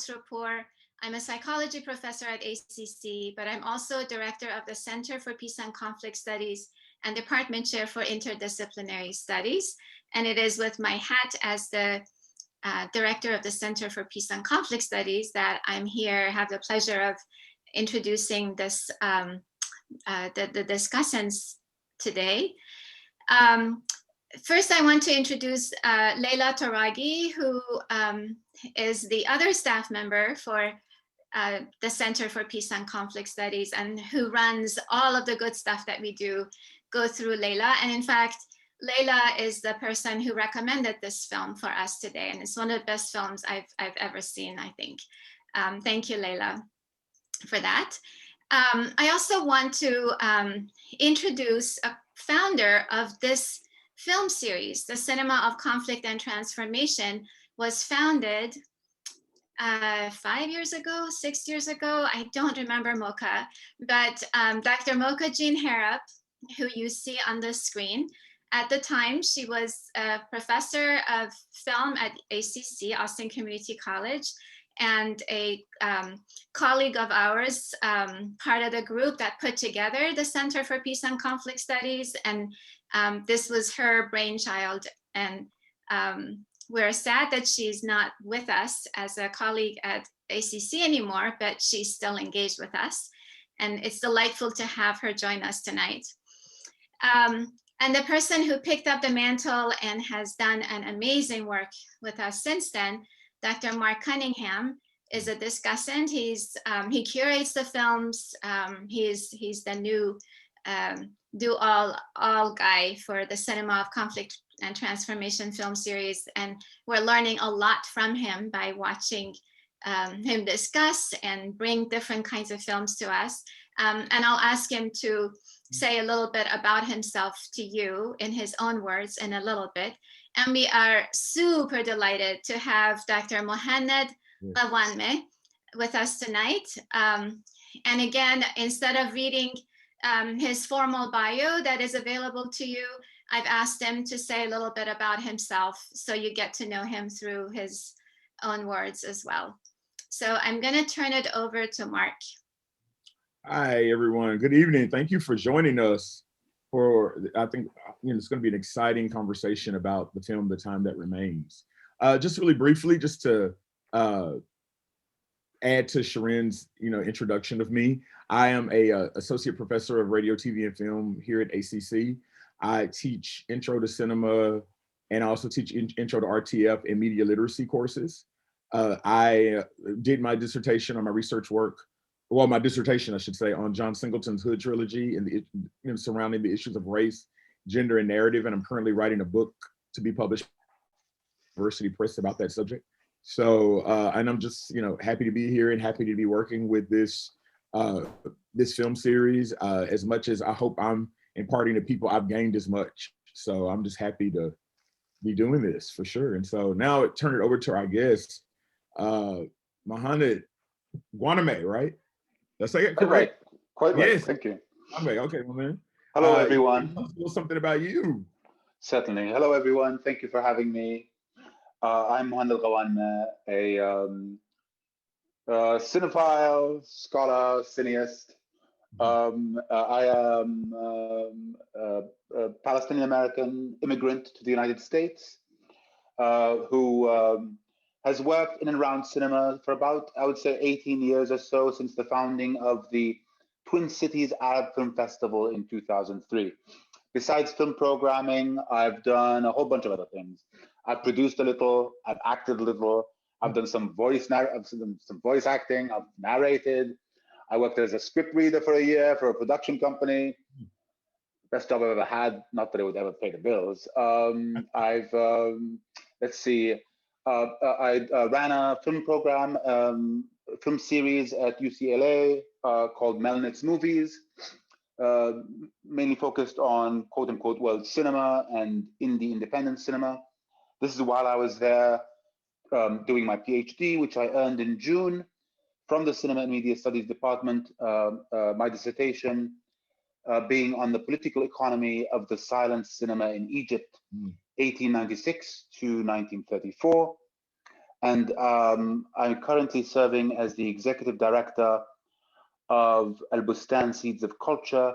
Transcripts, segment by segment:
post-rapport. I'm a psychology professor at ACC, but I'm also director of the Center for Peace and Conflict Studies and department chair for interdisciplinary studies. And it is with my hat as the director of the Center for Peace and Conflict Studies that I'm here, have the pleasure of introducing this, the discussants today. First, I want to introduce Leila Toragi, who is the other staff member for the Center for Peace and Conflict Studies, and who runs all of the good stuff that we do go through Leila. And in fact, Leila is the person who recommended this film for us today, and it's one of the best films I've ever seen, I think. Thank you, Leila, for that. I also want to introduce a founder of this film series. The Cinema of Conflict and Transformation was founded 5 years ago, 6 years ago. I don't remember Mocha, but Dr. Mocha Jean Harrop, who you see on the screen, at the time, she was a professor of film at ACC, Austin Community College, and a colleague of ours, part of the group that put together the Center for Peace and Conflict Studies. And this was her brainchild. And we're sad that she's not with us as a colleague at ACC anymore, but she's still engaged with us. And it's delightful to have her join us tonight. And the person who picked up the mantle and has done an amazing work with us since then, Dr. Mark Cunningham, is a discussant. He curates the films. He's the new do-all guy for the Cinema of Conflict and Transformation film series. And we're learning a lot from him by watching him discuss and bring different kinds of films to us. And I'll ask him to say a little bit about himself to you in his own words in a little bit. And we are super delighted to have Dr. Mohannad Ghawanmeh with us tonight. And again, instead of reading his formal bio that is available to you, I've asked him to say a little bit about himself so you get to know him through his own words as well. So I'm going to turn it over to Mark. Hi, everyone. Good evening. Thank you for joining us for, I think, it's going to be an exciting conversation about the film, The Time That Remains. Just really briefly, just to add to Shirin's, introduction of me, I am a associate professor of radio, TV, and film here at ACC. I teach intro to cinema, and I also teach intro to RTF and media literacy courses. I did my dissertation on my research work, well, my dissertation, I should say, on John Singleton's Hood trilogy and the, surrounding the issues of race, gender, and narrative. And I'm currently writing a book to be published by University Press about that subject. So, and I'm just, happy to be here and happy to be working with this this film series. As much as I hope I'm imparting to people, I've gained as much. So I'm just happy to be doing this for sure. And so now I turn it over to our guest, Mohannad Ghawanmeh, right? Did I say it correct? Quite right. Yes. Thank you. Okay, well then. Hello, everyone. Tell us a little something about you. Certainly. Hello, everyone. Thank you for having me. I'm Mohannad Ghawanmeh, a cinephile, scholar, cineast. I am a Palestinian American immigrant to the United States who has worked in and around cinema for about, I would say, 18 years or so since the founding of the Twin Cities Arab Film Festival in 2003. Besides film programming, I've done a whole bunch of other things. I've produced a little, I've acted a little, I've done some voice acting, I've narrated. I worked as a script reader for a year for a production company. Best job I've ever had, not that it would ever pay the bills. Let's see, I ran a film program, film series at UCLA called Melnitz Movies, mainly focused on quote unquote world cinema and indie independent cinema. This is while I was there doing my PhD, which I earned in June from the Cinema and Media Studies Department, my dissertation being on the political economy of the silent cinema in Egypt, 1896 to 1934. And I'm currently serving as the executive director of Al-Bustan Seeds of Culture,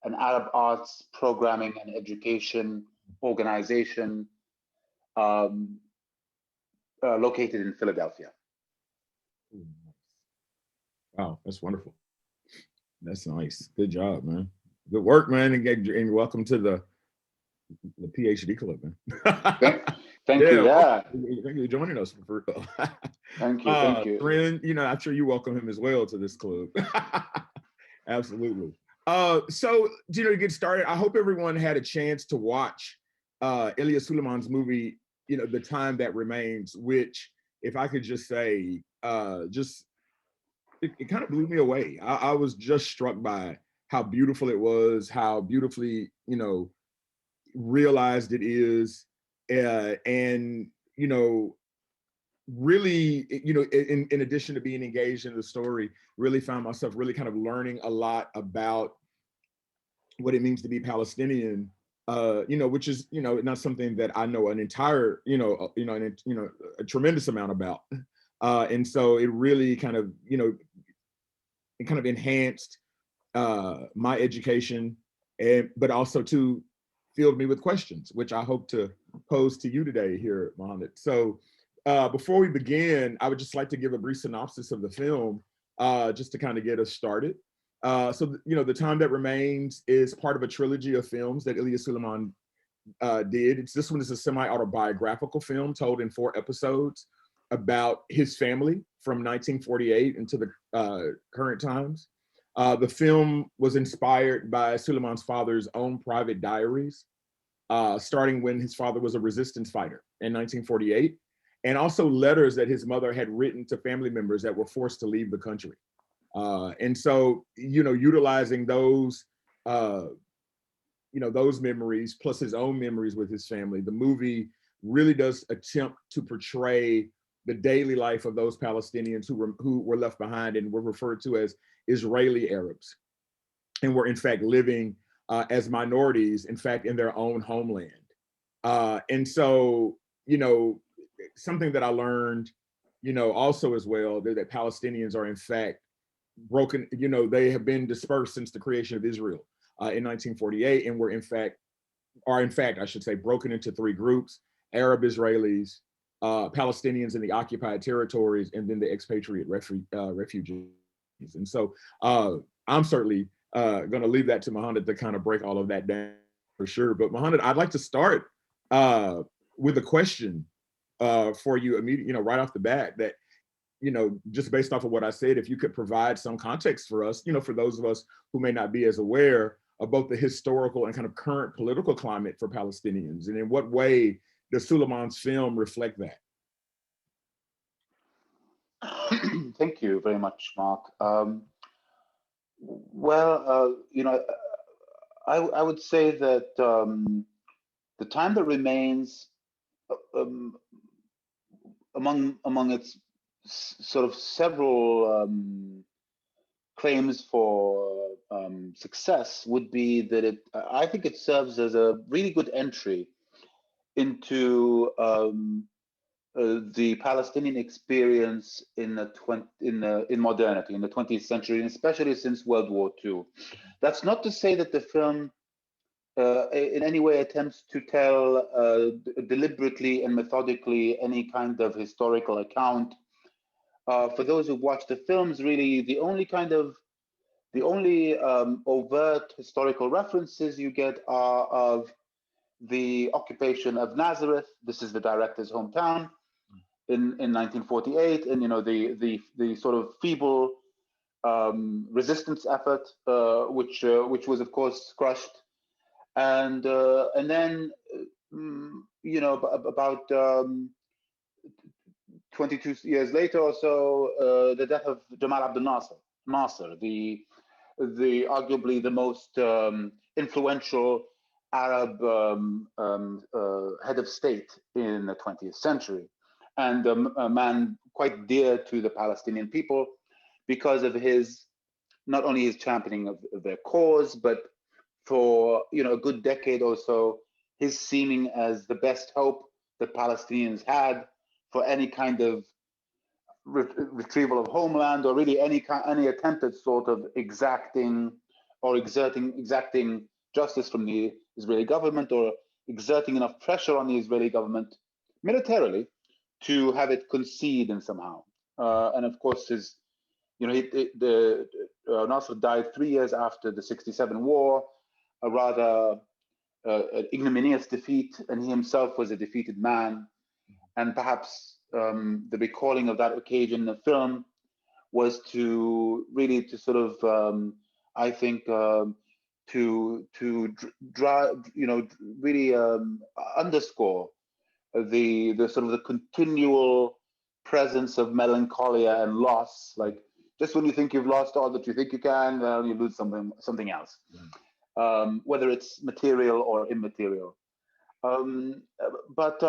an Arab arts programming and education organization located in Philadelphia. Wow, that's wonderful. That's nice. Good job, man. Good work, man, and welcome to the PhD club, man. Thank you. Yeah. Thank you for joining us. Thank you. Thank you. Ren, I'm sure you welcome him as well to this club. Absolutely. So, to get started, I hope everyone had a chance to watch Elia Suleiman's movie, The Time That Remains, which, if I could just say, it kind of blew me away. I was just struck by how beautiful it was, how beautifully, realized it is. And, really, in addition to being engaged in the story, really found myself really kind of learning a lot about what it means to be Palestinian, which is, not something that I know an entire, a tremendous amount about. And so it really kind of, it kind of enhanced my education, but also filled me with questions, which I hope to pose to you today here, Mohannad. So before we begin, I would just like to give a brief synopsis of the film, just to kind of get us started. So, The Time That Remains is part of a trilogy of films that Elia Suleiman did. This one is a semi-autobiographical film told in 4 episodes about his family from 1948 into the current times. The film was inspired by Suleiman's father's own private diaries, starting when his father was a resistance fighter in 1948, and also letters that his mother had written to family members that were forced to leave the country. And so, utilizing those, those memories plus his own memories with his family, the movie really does attempt to portray the daily life of those Palestinians who were left behind and were referred to as Israeli Arabs, and were in fact living as minorities, in fact, in their own homeland. And so, something that I learned, also as well, that Palestinians are in fact broken, they have been dispersed since the creation of Israel in 1948, and are in fact, I should say, broken into 3 groups: Arab Israelis, Palestinians in the occupied territories, and then the expatriate refugees. And so I'm certainly going to leave that to Mohannad to kind of break all of that down for sure. But Mohannad, I'd like to start with a question for you immediately, right off the bat, that, just based off of what I said, if you could provide some context for us, for those of us who may not be as aware of both the historical and kind of current political climate for Palestinians, and in what way does Suleiman's film reflect that? Thank you very much, Mark. I would say that The Time That Remains, among its sort of several claims for success, would be that I think it serves as a really good entry into the Palestinian experience in modernity, in the 20th century, and especially since World War II. That's not to say that the film in any way attempts to tell deliberately and methodically any kind of historical account. For those who've watched the films, really the only overt historical references you get are of the occupation of Nazareth. This is the director's hometown in 1948, and the sort of feeble resistance effort, which was of course crushed, and then about 22 years later or so, the death of Jamal Abdel Nasser, the arguably the most influential Arab head of state in the 20th century, and a man quite dear to the Palestinian people because of not only his championing of their cause, but for a good decade or so, his seeming as the best hope that Palestinians had for any kind of retrieval of homeland, or really any attempt at sort of exacting justice from the Israeli government, or exerting enough pressure on the Israeli government militarily to have it concede in somehow. And of course, Nasser died 3 years after the '67 war, a rather ignominious defeat, and he himself was a defeated man. And perhaps the recalling of that occasion in the film was to really to sort of, I think, to really underscore the sort of the continual presence of melancholia and loss. Like, just when you think you've lost all that you think you can, you lose something else, whether it's material or immaterial. But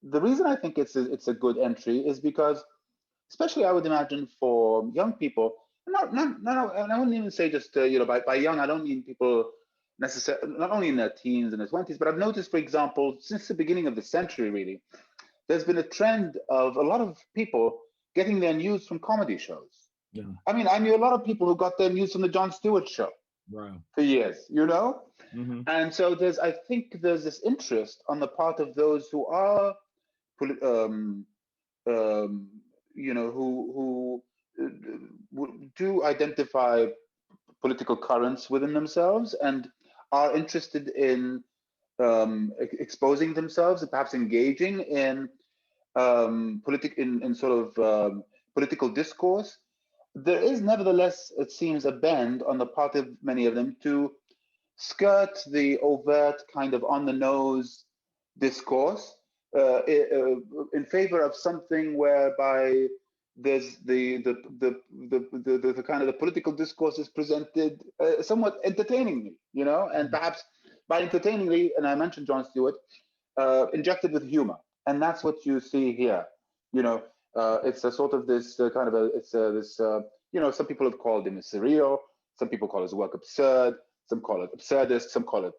the reason I think it's a good entry is because, especially I would imagine for young people, and I wouldn't even say just by young, I don't mean people necessarily not only in their teens and their 20s, but I've noticed, for example, since the beginning of the century, really, there's been a trend of a lot of people getting their news from comedy shows. Yeah. I mean, I knew a lot of people who got their news from the Jon Stewart show. Wow. For years, Mm-hmm. And so I think there's this interest on the part of those who are, who do identify political currents within themselves and are interested in exposing themselves and perhaps engaging in political discourse. There is nevertheless, it seems, a bend on the part of many of them to skirt the overt kind of on-the-nose discourse in favor of something whereby there's the kind of the political discourse is presented somewhat entertainingly, and perhaps by entertainingly, and I mentioned Jon Stewart, injected with humor, and that's what you see here. It's a sort of this kind of some people have called him surreal, some people call his work absurd, some call it absurdist, some call it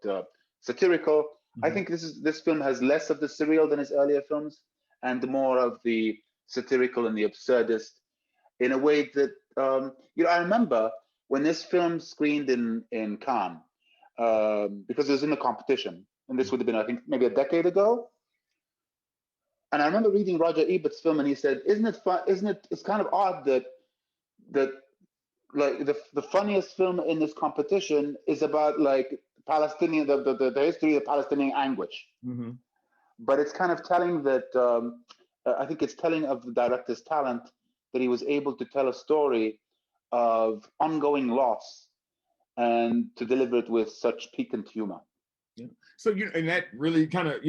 satirical. Mm-hmm. I think this film has less of the surreal than his earlier films, and more of the satirical and the absurdist, in a way that I remember when this film screened in Cannes, because it was in the competition, and this would have been, I think, maybe a decade ago. And I remember reading Roger Ebert's film, and he said, "Isn't it fun? It's kind of odd that like the funniest film in this competition is about like Palestinian, the history of Palestinian anguish." Mm-hmm. But it's kind of telling that I think it's telling of the director's talent that he was able to tell a story of ongoing loss and to deliver it with such piquant humor. Yeah. So and that really kind of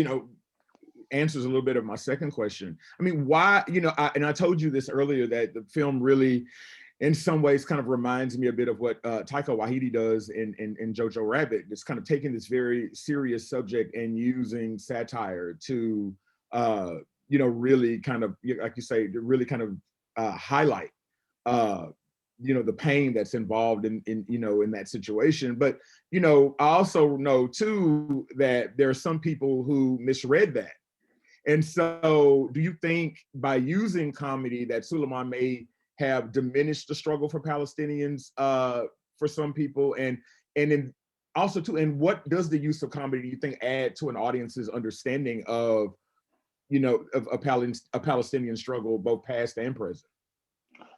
answers a little bit of my second question. I mean, why, I told you this earlier, that the film really, in some ways, kind of reminds me a bit of what Taika Waititi does in Jojo Rabbit. It's kind of taking this very serious subject and using satire to, really kind of, like you say, to really kind of highlight, the pain that's involved in that situation. But, I also know too that there are some people who misread that. And so do you think by using comedy that Suleiman may have diminished the struggle for Palestinians for some people? And then also too, and what does the use of comedy, do you think, add to an audience's understanding of, of a Palestinian struggle, both past and present?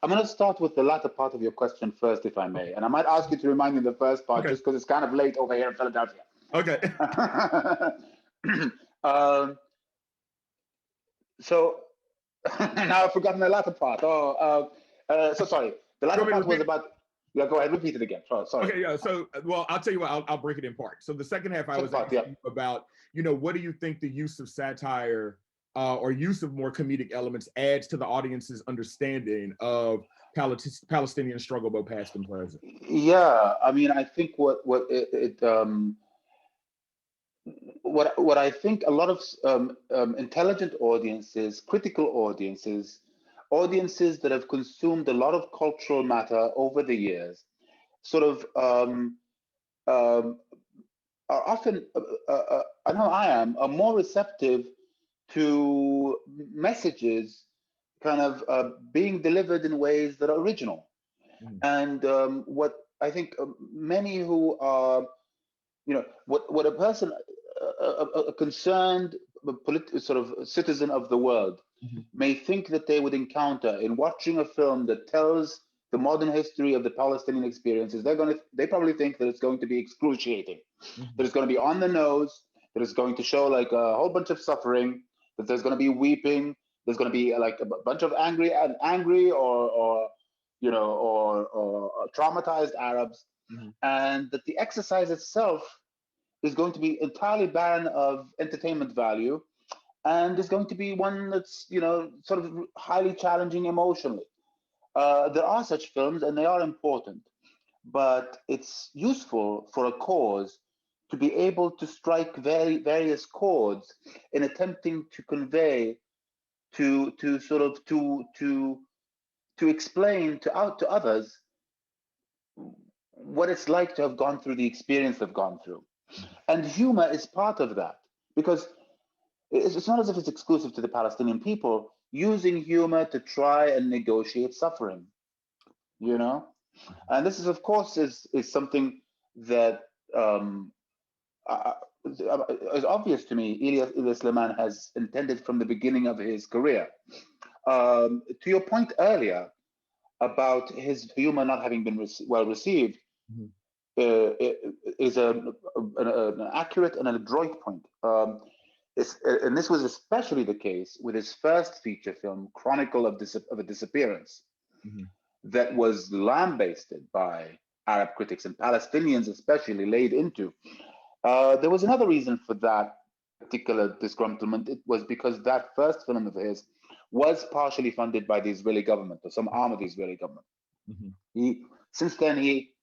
I'm going to start with the latter part of your question first, if I may. And I might ask you to remind me of the first part, just because it's kind of late over here in Philadelphia. Okay. So now I've forgotten the latter part. So sorry. The latter part was about. Yeah, go ahead. Repeat it again. Sorry. Okay. Yeah. So, well, I'll tell you what. I'll break it in part. So the second half, I was asking you about, what do you think the use of satire or use of more comedic elements adds to the audience's understanding of Palestinian struggle, both past and present? Yeah, I mean, I think what I think a lot of intelligent audiences, critical audiences that have consumed a lot of cultural matter over the years, sort of are often, I know I am, are more receptive to messages kind of being delivered in ways that are original. And what I think many who are, what a person, a concerned sort of citizen of the world may think that they would encounter in watching a film that tells the modern history of the Palestinian experiences, they probably think that it's going to be excruciating, that it's going to be on the nose, that it's going to show like a whole bunch of suffering, that there's going to be weeping, there's going to be like a bunch of angry or traumatized Arabs, and that the exercise itself is going to be entirely barren of entertainment value, and is going to be one that's sort of highly challenging emotionally. There are such films, and they are important, but it's useful for a cause to be able to strike various chords in attempting to convey, to explain to others what it's like to have gone through the experience they've gone through. And humor is part of that, because it's not as if it's exclusive to the Palestinian people, using humor to try and negotiate suffering, And this is, of course, is something that is obvious to me. Elia Suleiman has intended from the beginning of his career. To your point earlier about his humor not having been well received, is an accurate and an adroit point. And this was especially the case with his first feature film, Chronicle of a Disappearance, that was lambasted by Arab critics, and Palestinians especially laid into. There was another reason for that particular disgruntlement. It was because that first film of his was partially funded by the Israeli government, or some arm of the Israeli government. Since then, he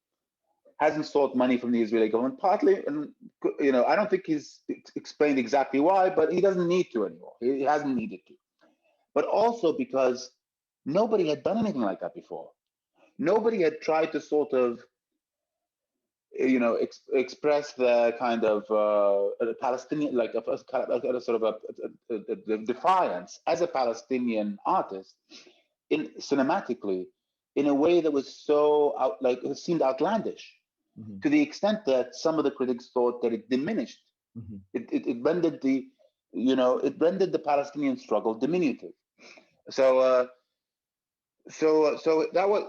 hasn't sought money from the Israeli government, partly, and I don't think he's explained exactly why, but he doesn't need to anymore. He hasn't needed to. But also because nobody had done anything like that before. Nobody had tried to sort of, express the kind of Palestinian, like a sort of a defiance as a Palestinian artist, cinematically, in a way that was so it seemed outlandish, to the extent that some of the critics thought that it diminished. It rendered the Palestinian struggle diminutive. So that was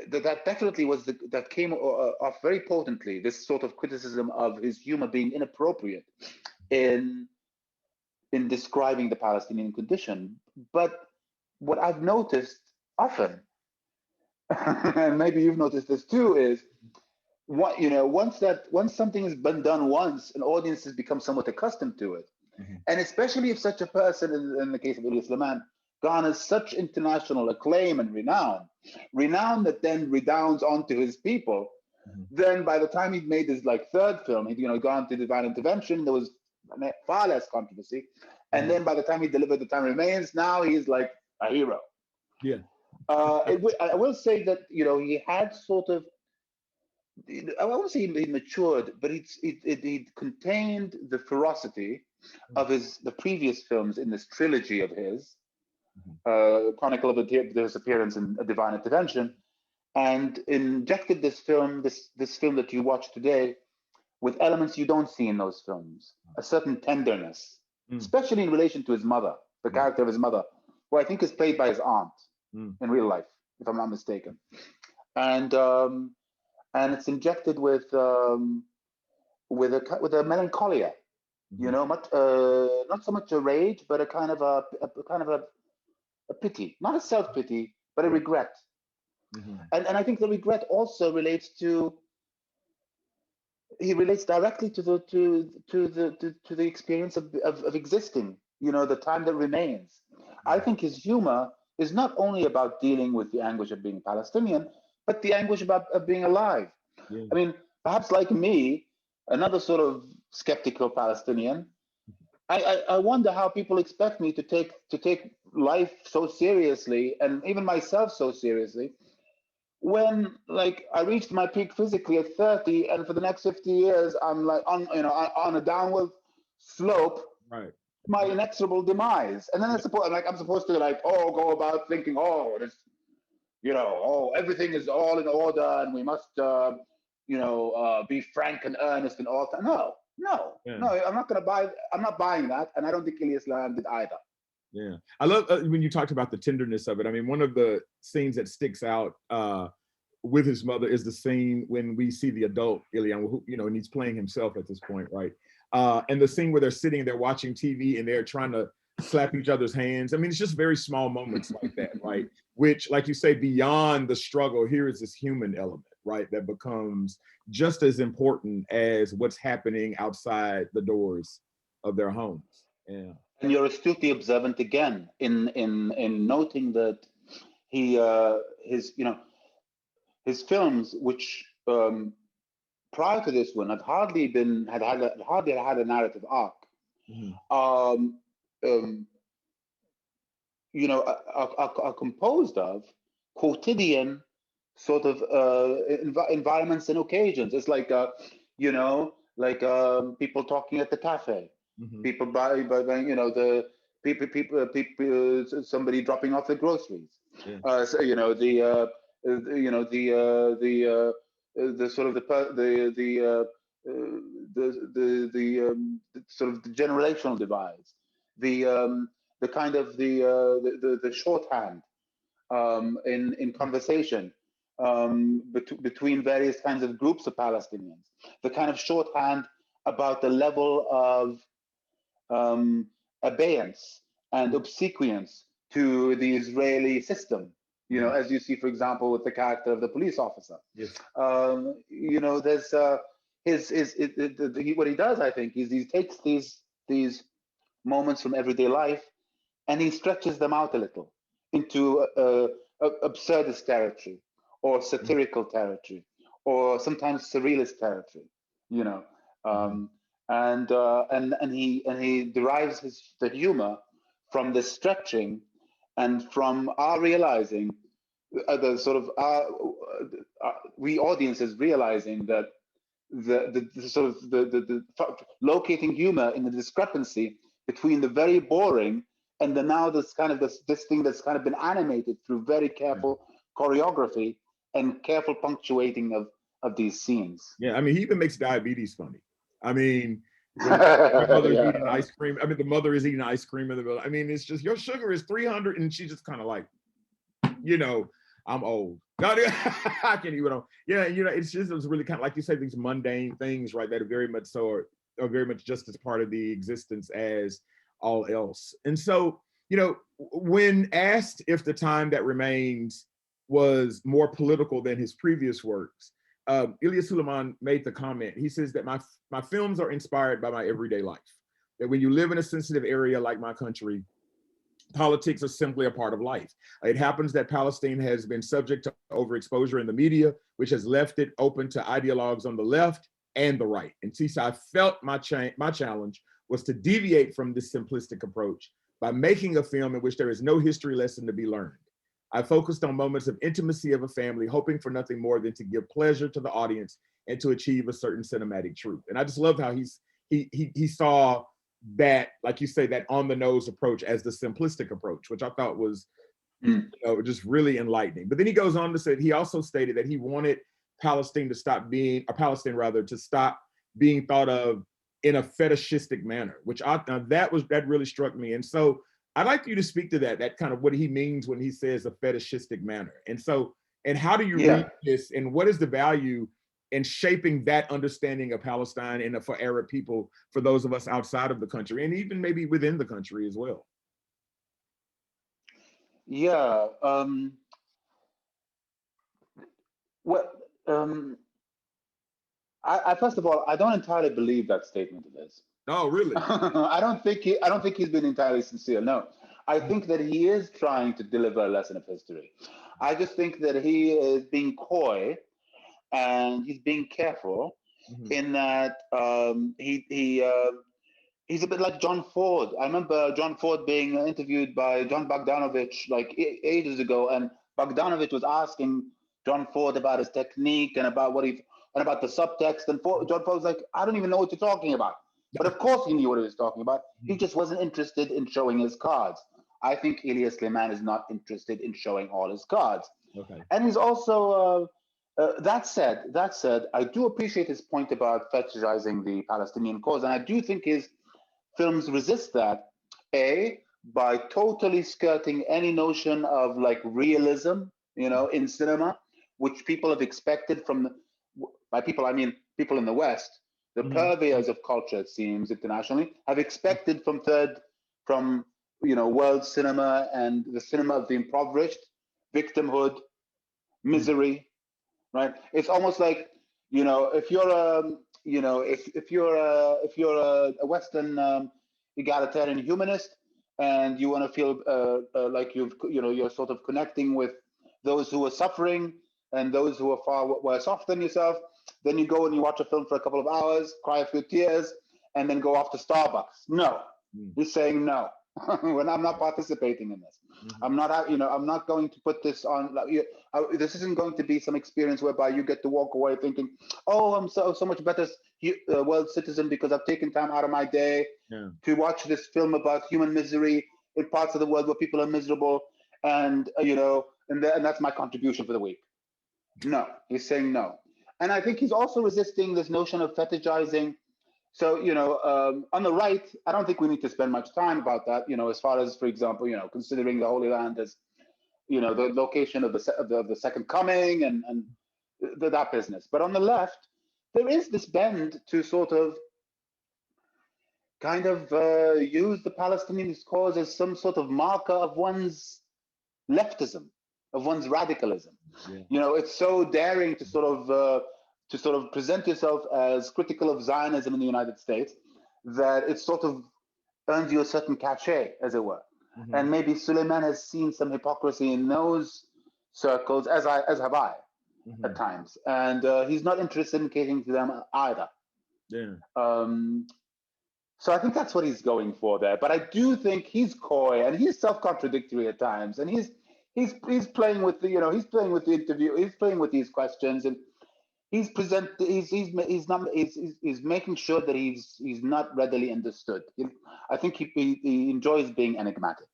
that definitely was that came off very potently, this sort of criticism of his humor being inappropriate in describing the Palestinian condition. But what I've noticed often, and maybe you've noticed this too, is once something has been done once, an audience has become somewhat accustomed to it. And especially if such a person, in the case of Elia Suleiman, garners such international acclaim and renown that then redounds onto his people, then by the time he'd made his third film, he'd gone to Divine Intervention, there was far less controversy. And then by the time he delivered The Time Remains, now he's like a hero. Yeah. I will say that he had sort of, I won't say he matured, but it contained the ferocity of the previous films in this trilogy of his, Chronicle of a Disappearance and A Divine Intervention, and injected this film that you watch today with elements you don't see in those films, a certain tenderness, especially in relation to his mother, the character of his mother, who I think is played by his aunt in real life, if I'm not mistaken. And it's injected with a melancholia, much not so much a rage, but a kind of a pity, not a self-pity, but a regret. And I think the regret also relates directly to the experience of existing, the time that remains. I think his humor is not only about dealing with the anguish of being Palestinian, but the anguish of being alive. I mean, perhaps like me, another sort of skeptical Palestinian, I wonder how people expect me to take life so seriously, and even myself so seriously, when like I reached my peak physically at 30, and for the next 50 years, I'm like on a downward slope, Right. my inexorable demise. And then I'm supposed to like, go about thinking, this, everything is all in order, and we must, be frank and earnest and all that. No, I'm not buying that, and I don't think Elia Suleiman did either. Yeah, I love when you talked about the tenderness of it. I mean, one of the scenes that sticks out with his mother is the scene when we see the adult Elia, who, and he's playing himself at this point, right? And the scene where they're sitting, they're watching TV, and they're trying to slap each other's hands. I mean, it's just very small moments like that, right? Which, like you say, beyond the struggle, here is this human element, right? That becomes just as important as what's happening outside the doors of their homes. Yeah. And you're astutely observant again in noting that his films, which prior to this one had hardly had a narrative arc, are composed of quotidian sort of environments and occasions. It's like people talking at the cafe, people buying the people somebody dropping off the groceries. The sort of sort of the generational divides, the kind of the shorthand in conversation between various kinds of groups of Palestinians, the kind of shorthand about the level of abeyance and obsequience to the Israeli system. As you see, for example, with the character of the police officer. Yes. There's what he does, I think, is he takes these moments from everyday life and he stretches them out a little into absurdist territory or satirical territory or sometimes surrealist territory. And he derives the humor from the stretching and from our realizing the sort of we audiences realizing that the sort of the locating humor in the discrepancy between the very boring and this thing that's kind of been animated through very careful choreography and careful punctuating of these scenes. Yeah, I mean, he even makes diabetes funny. I mean, when the mother's eating ice cream. I mean, the mother is eating ice cream in the middle. I mean, it's just, your sugar is 300, and she's just kind of like, I'm old. I can't even. Yeah, it was really kind of like you say, these mundane things, right? That are very much so, are very much just as part of the existence as all else. And so, when asked if the time that remains was more political than his previous works, Elia Suleiman made the comment. He says that my films are inspired by my everyday life. That when you live in a sensitive area like my country, politics are simply a part of life. It happens that Palestine has been subject to overexposure in the media, which has left it open to ideologues on the left and the right. And so I felt my challenge was to deviate from this simplistic approach by making a film in which there is no history lesson to be learned. I focused on moments of intimacy of a family, hoping for nothing more than to give pleasure to the audience and to achieve a certain cinematic truth. And I just love how he saw that, like you say, that on the nose approach as the simplistic approach, which I thought was just really enlightening. But then he goes on to say, he also stated that he wanted Palestine to stop being thought of in a fetishistic manner, which that really struck me. And so I'd like you to speak to that kind of what he means when he says a fetishistic manner. And so, and how do you read this, and what is the value in shaping that understanding of Palestine and for Arab people, for those of us outside of the country, and even maybe within the country as well? Yeah. I first of all, I don't entirely believe that statement of his. Oh, really? I don't think he's been entirely sincere. No, I think that he is trying to deliver a lesson of history. I just think that he is being coy and he's being careful in that he's a bit like John Ford. I remember John Ford being interviewed by John Bogdanovich like ages ago, and Bogdanovich was asking John Ford about his technique and about about the subtext. And John Ford was like, I don't even know what you're talking about. But of course he knew what he was talking about. He just wasn't interested in showing his cards. I think Elia Suleiman is not interested in showing all his cards. Okay. And he's also, that said, I do appreciate his point about fetishizing the Palestinian cause. And I do think his films resist that, by totally skirting any notion of like realism, in cinema, which people have expected from, by people, I mean people in the West, the purveyors of culture, it seems, internationally, have expected from world cinema and the cinema of the impoverished, victimhood, misery, right? It's almost like, if you're a Western egalitarian humanist and you want to feel like you're sort of connecting with those who are suffering and those who are far worse off than yourself, then you go and you watch a film for a couple of hours, cry a few tears, and then go off to Starbucks. No, he's saying no. When I'm not participating in this, I'm not, I'm not going to put this on. This isn't going to be some experience whereby you get to walk away thinking, "Oh, I'm so much better world citizen because I've taken time out of my day to watch this film about human misery in parts of the world where people are miserable, and and that's my contribution for the week." No, he's saying no, and I think he's also resisting this notion of fetishizing. So, on the right, I don't think we need to spend much time about that, as far as, for example, considering the Holy Land as, the location of the Second Coming and that business. But on the left, there is this bend to sort of kind of use the Palestinian cause as some sort of marker of one's leftism, of one's radicalism. Yeah. It's so daring to sort of present yourself as critical of Zionism in the United States that it sort of earns you a certain cachet, as it were. And maybe Suleiman has seen some hypocrisy in those circles, as have I, at times. And he's not interested in catering to them either. Yeah. So I think that's what he's going for there. But I do think he's coy and he's self-contradictory at times, and he's playing with the he's playing with the interview, he's playing with these questions, and he's making sure that he's not readily understood. I think he enjoys being enigmatic.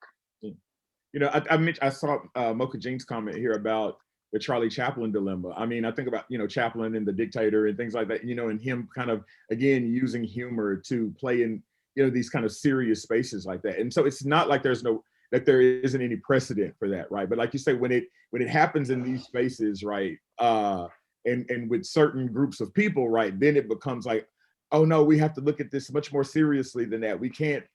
I saw Mocha Jean's comment here about the Charlie Chaplin dilemma. I mean, I think about Chaplin and The Dictator and things like that. And him kind of again using humor to play in these kind of serious spaces like that. And so it's not like there isn't any precedent for that, right? But like you say, when it happens in these spaces, right? And with certain groups of people, right, then it becomes like, oh no, we have to look at this much more seriously than that. We can't,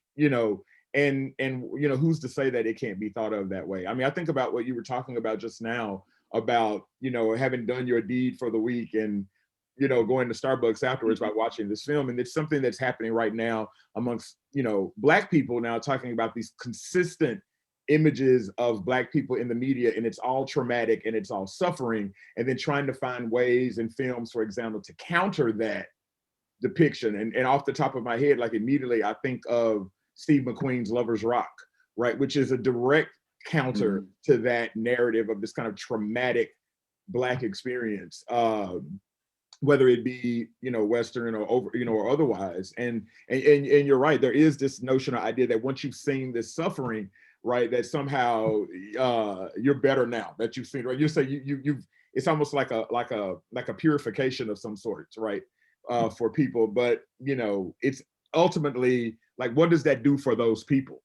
and who's to say that it can't be thought of that way? I mean, I think about what you were talking about just now about, having done your deed for the week and, going to Starbucks afterwards by watching this film. And it's something that's happening right now amongst, Black people now, talking about these consistent images of Black people in the media, and it's all traumatic and it's all suffering, and then trying to find ways in films, for example, to counter that depiction. And off the top of my head, like immediately I think of Steve McQueen's Lover's Rock, right, which is a direct counter to that narrative of this kind of traumatic Black experience, whether it be Western or over or otherwise. And you're right, there is this notion or idea that once you've seen this suffering, right, that somehow you're better now that you've seen, right? You say you've it's almost like a purification of some sorts, right, for people. But it's ultimately like, what does that do for those people,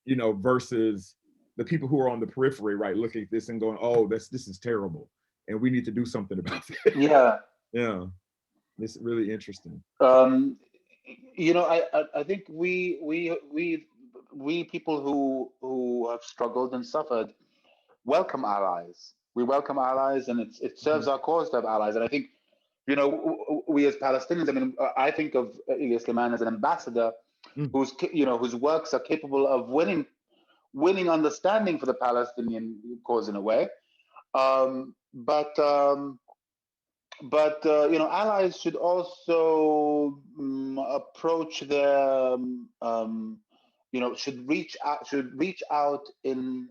versus the people who are on the periphery, right, looking at this and going, oh, this is terrible, and we need to do something about it. Yeah, it's really interesting. I think we people who have struggled and suffered welcome allies. We welcome allies, and it serves our cause to have allies. And I think, we as Palestinians, I mean, I think of Elia Suleiman as an ambassador whose works are capable of winning understanding for the Palestinian cause in a way. But allies should also approach their should reach out in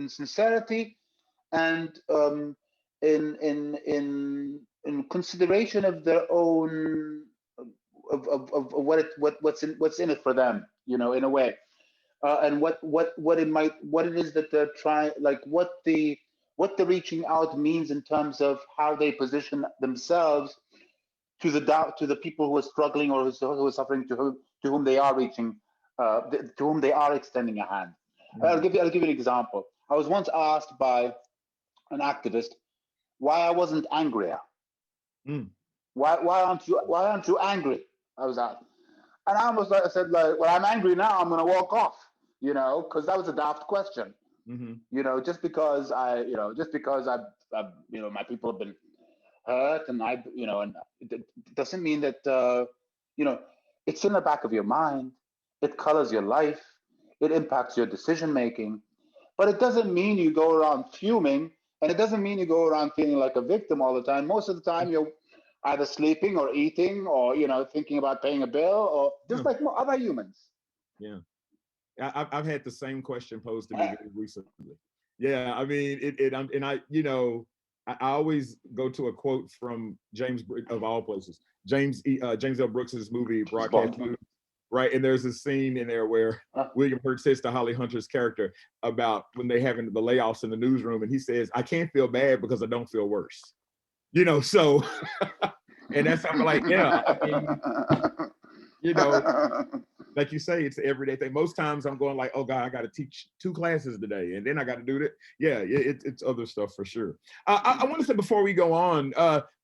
sincerity and in consideration of their own of what's in it for them, you know, in a way, and what it is that they're trying, like what the reaching out means in terms of how they position themselves to the people who are struggling or who are suffering, to whom they are reaching, to whom they are extending a hand. I'll give you an example. I was once asked by an activist why I wasn't angrier. Why aren't you angry? I was asked, and I said, like, well, I'm angry now. I'm gonna walk off, you know, because that was a daft question. You know, just because I you know, my people have been hurt, and you know, and it doesn't mean that you know, it's in the back of your mind. It colors your life. It impacts your decision making, but it doesn't mean you go around fuming, and it doesn't mean you go around feeling like a victim all the time. Most of the time, you're either sleeping or eating, or, you know, thinking about paying a bill, or just like other humans. Yeah, I've had the same question posed to me very recently. Yeah, I mean, you know, I always go to a quote from James, of all places, James L. Brooks's movie Broadcast News, right? And there's a scene in there where William Hurt says to Holly Hunter's character about when they having the layoffs in the newsroom, and he says, "I can't feel bad because I don't feel worse." You know, so, and that's how I'm like, yeah, I mean, you know, like you say, it's the everyday thing. Most times I'm going like, oh God, I got to teach 2 classes today, and then I got to do that. Yeah, it's other stuff for sure. I want to say before we go on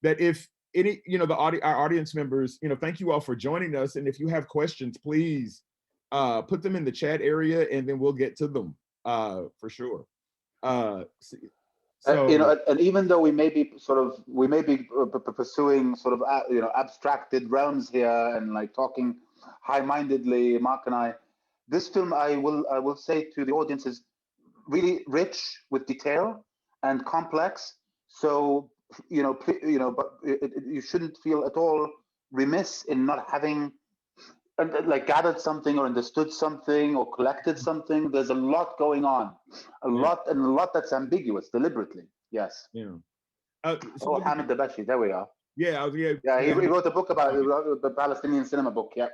that if any, you know, our audience members, you know, thank you all for joining us, and if you have questions, please put them in the chat area, and then we'll get to them for sure. So, you know, and even though we may be pursuing sort of you know, abstracted realms here, and like talking high-mindedly, Mark and I, this film, I will say to the audience, is really rich with detail and complex. So, you know, but you shouldn't feel at all remiss in not having like gathered something or understood something or collected something. There's a lot going on, a lot that's ambiguous deliberately. Yes. Yeah. So Mohammed Dabashi, there we are. Yeah, he wrote a book about the Palestinian cinema book. Yeah.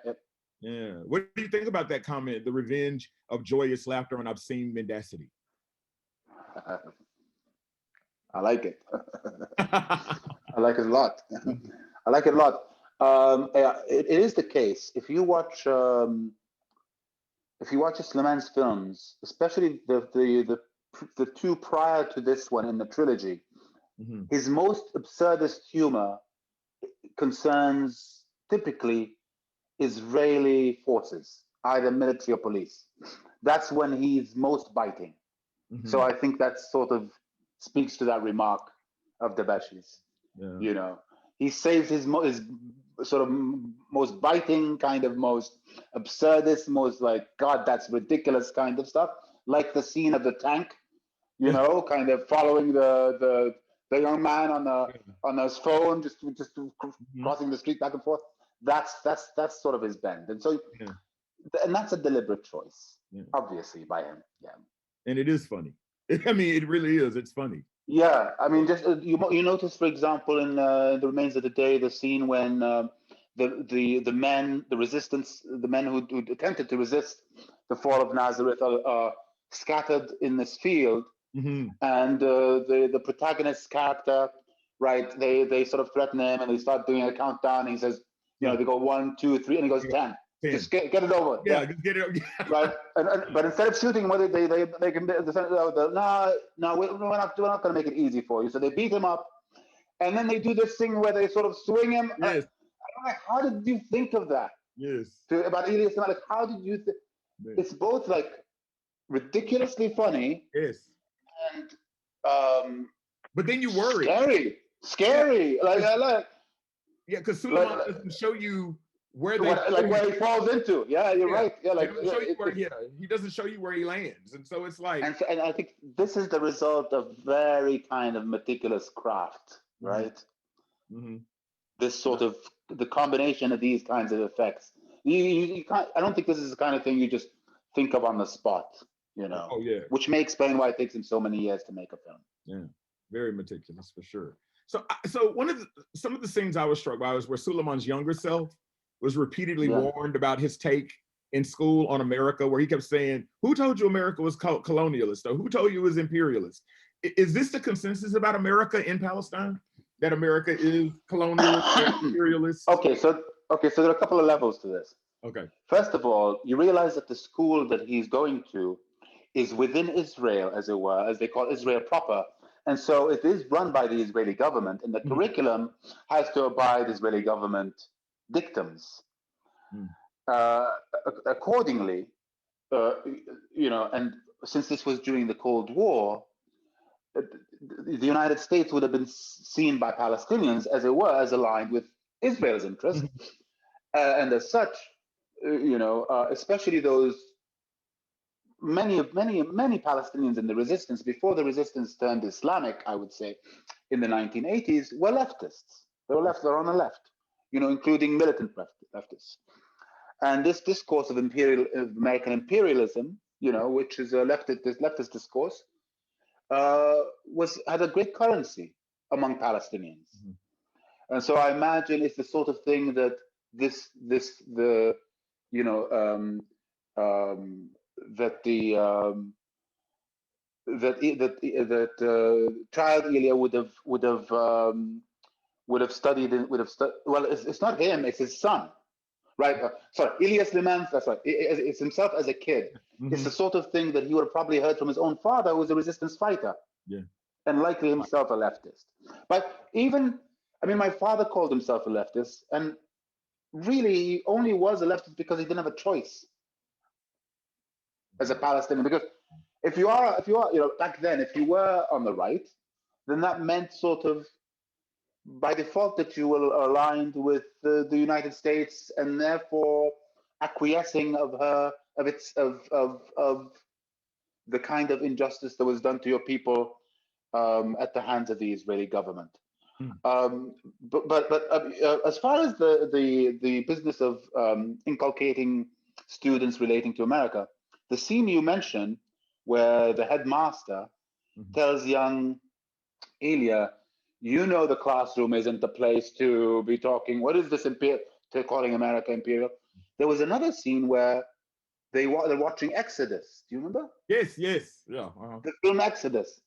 Yeah. What do you think about that comment? The revenge of joyous laughter and obscene mendacity. I like it. I like it a lot. I like it a lot. It is the case. If you watch Suleiman's films, especially the 2 prior to this one in the trilogy, his most absurdist humor concerns typically Israeli forces, either military or police. That's when he's most biting. So I think that sort of speaks to that remark of Dabashi's. Yeah. You know, he saves his sort of most biting, kind of most absurdist, most like, God, that's ridiculous kind of stuff, like the scene of the tank, you know, kind of following the young man on his phone, just crossing the street back and forth. That's sort of his bend, and so and that's a deliberate choice, obviously, by him. Yeah, and it is funny. I mean, it really is. It's funny. Yeah, I mean, just you notice, for example, in The Remains of the Day, the scene when the men, the resistance, the men who attempted to resist the fall of Nazareth are scattered in this field, and the protagonist's character, right? They sort of threaten him, and they start doing a countdown. And he says, you know, they go 1, 2, 3, and he goes 10. Just get it over. Yeah, just get it over. Right. But instead of shooting, whether they can, no, we're not going to make it easy for you. So they beat him up, and then they do this thing where they sort of swing him. Yes. How did you think of that? Yes. About Elia Suleiman, like, how did you think? It's both like ridiculously funny. Yes. And but then you worry. Scary. Yeah. Yeah, because Suleiman doesn't show you where he falls into. Yeah, you're right. Yeah, like he doesn't show you where he lands, and so it's like. And I think this is the result of very kind of meticulous craft, right? This sort of the combination of these kinds of effects. You can't. I don't think this is the kind of thing you just think of on the spot, you know. Oh yeah. Which may explain why it takes him so many years to make a film. Yeah, very meticulous for sure. So, some of the scenes I was struck by was where Suleiman's younger self was repeatedly warned about his take in school on America, where he kept saying, "Who told you America was colonialist? Or who told you it was imperialist?" Is this the consensus about America in Palestine? That America is colonialist or imperialist? Okay, so there are a couple of levels to this. Okay. First of all, you realize that the school that he's going to is within Israel, as it were, as they call Israel proper. And so it is run by the Israeli government, and the curriculum has to abide Israeli government dictums. Accordingly, and since this was during the Cold War, the United States would have been seen by Palestinians, as it were, as aligned with Israel's interests. And as such, especially those many Palestinians in the resistance, before the resistance turned Islamic, I would say, in the 1980s, were leftists. They're on the left, including militant leftists. And this discourse of American imperialism, which is a leftist discourse, had a great currency among Palestinians. And so I imagine it's the sort of thing that child Elia would have studied. Well, it's not him; it's his son, right? Sorry, Elia Suleiman. That's right. It's himself as a kid. It's the sort of thing that he would have probably heard from his own father, who was a resistance fighter, and likely himself a leftist. But my father called himself a leftist, and really he only was a leftist because he didn't have a choice as a Palestinian. Because if you are, back then, if you were on the right, then that meant sort of by default that you were aligned with the United States, and therefore acquiescing of the kind of injustice that was done to your people at the hands of the Israeli government. But as far as the business of inculcating students relating to America, the scene you mentioned, where the headmaster tells young Elia, the classroom isn't the place to be talking. What is this calling America imperial? There was another scene where they're watching Exodus. Do you remember? Yes. Yeah. The film Exodus,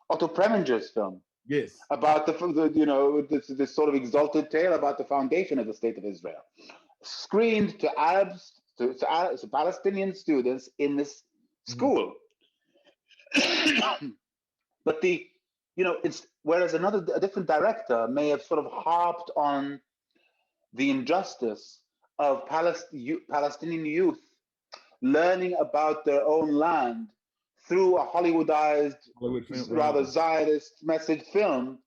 Otto Preminger's film. Yes. About this sort of exalted tale about the foundation of the state of Israel, screened to Arabs, to Palestinian students in this school. But it's whereas a different director may have sort of harped on the injustice of Palestinian youth learning about their own land through a Hollywoodized, rather Zionist message film.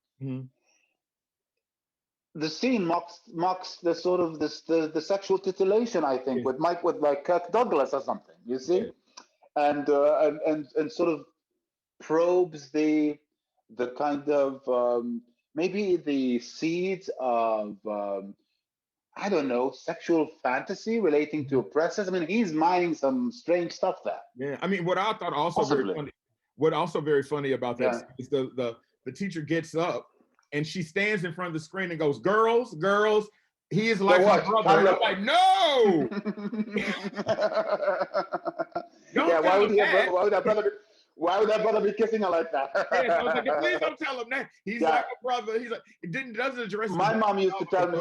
The scene mocks the sort of the sexual titillation, I think, with like Kirk Douglas or something. You see, and sort of probes the kind of maybe the seeds of I don't know, sexual fantasy relating to oppressors. I mean, he's mining some strange stuff there. Yeah, I mean, what I thought also very funny about that is the teacher gets up and she stands in front of the screen and goes, "Girls, he is like my brother." And I'm like, no. Why would that brother be kissing her like that? Yes, I was like, please don't tell him that. He's like a brother. He's like, it doesn't address. My mom used to tell me.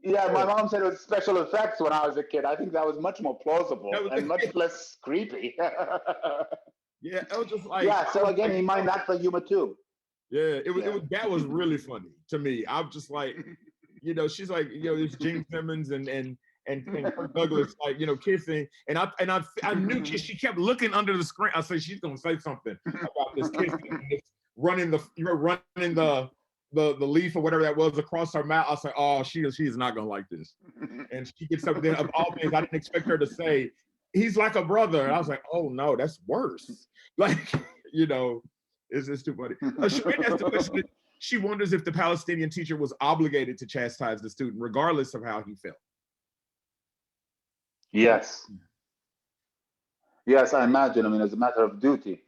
My mom said it was special effects when I was a kid. I think that was much more plausible and much less creepy. Yeah, it was just like. Yeah, so again, he mined that for humor too. Yeah, it was that was really funny to me. I'm just like, she's like, it's Gene Simmons and Kirk Douglas, like, kissing, and I knew she kept looking under the screen. I said she's gonna say something about this kissing, running the leaf or whatever that was across her mouth. I was like, oh, she is not gonna like this. And she gets up there. Of all things, I didn't expect her to say, "He's like a brother," and I was like, oh no, that's worse. Like, it's too funny. Shireen asked the question. She wonders if the Palestinian teacher was obligated to chastise the student, regardless of how he felt. Yes, I imagine. I mean, as a matter of duty.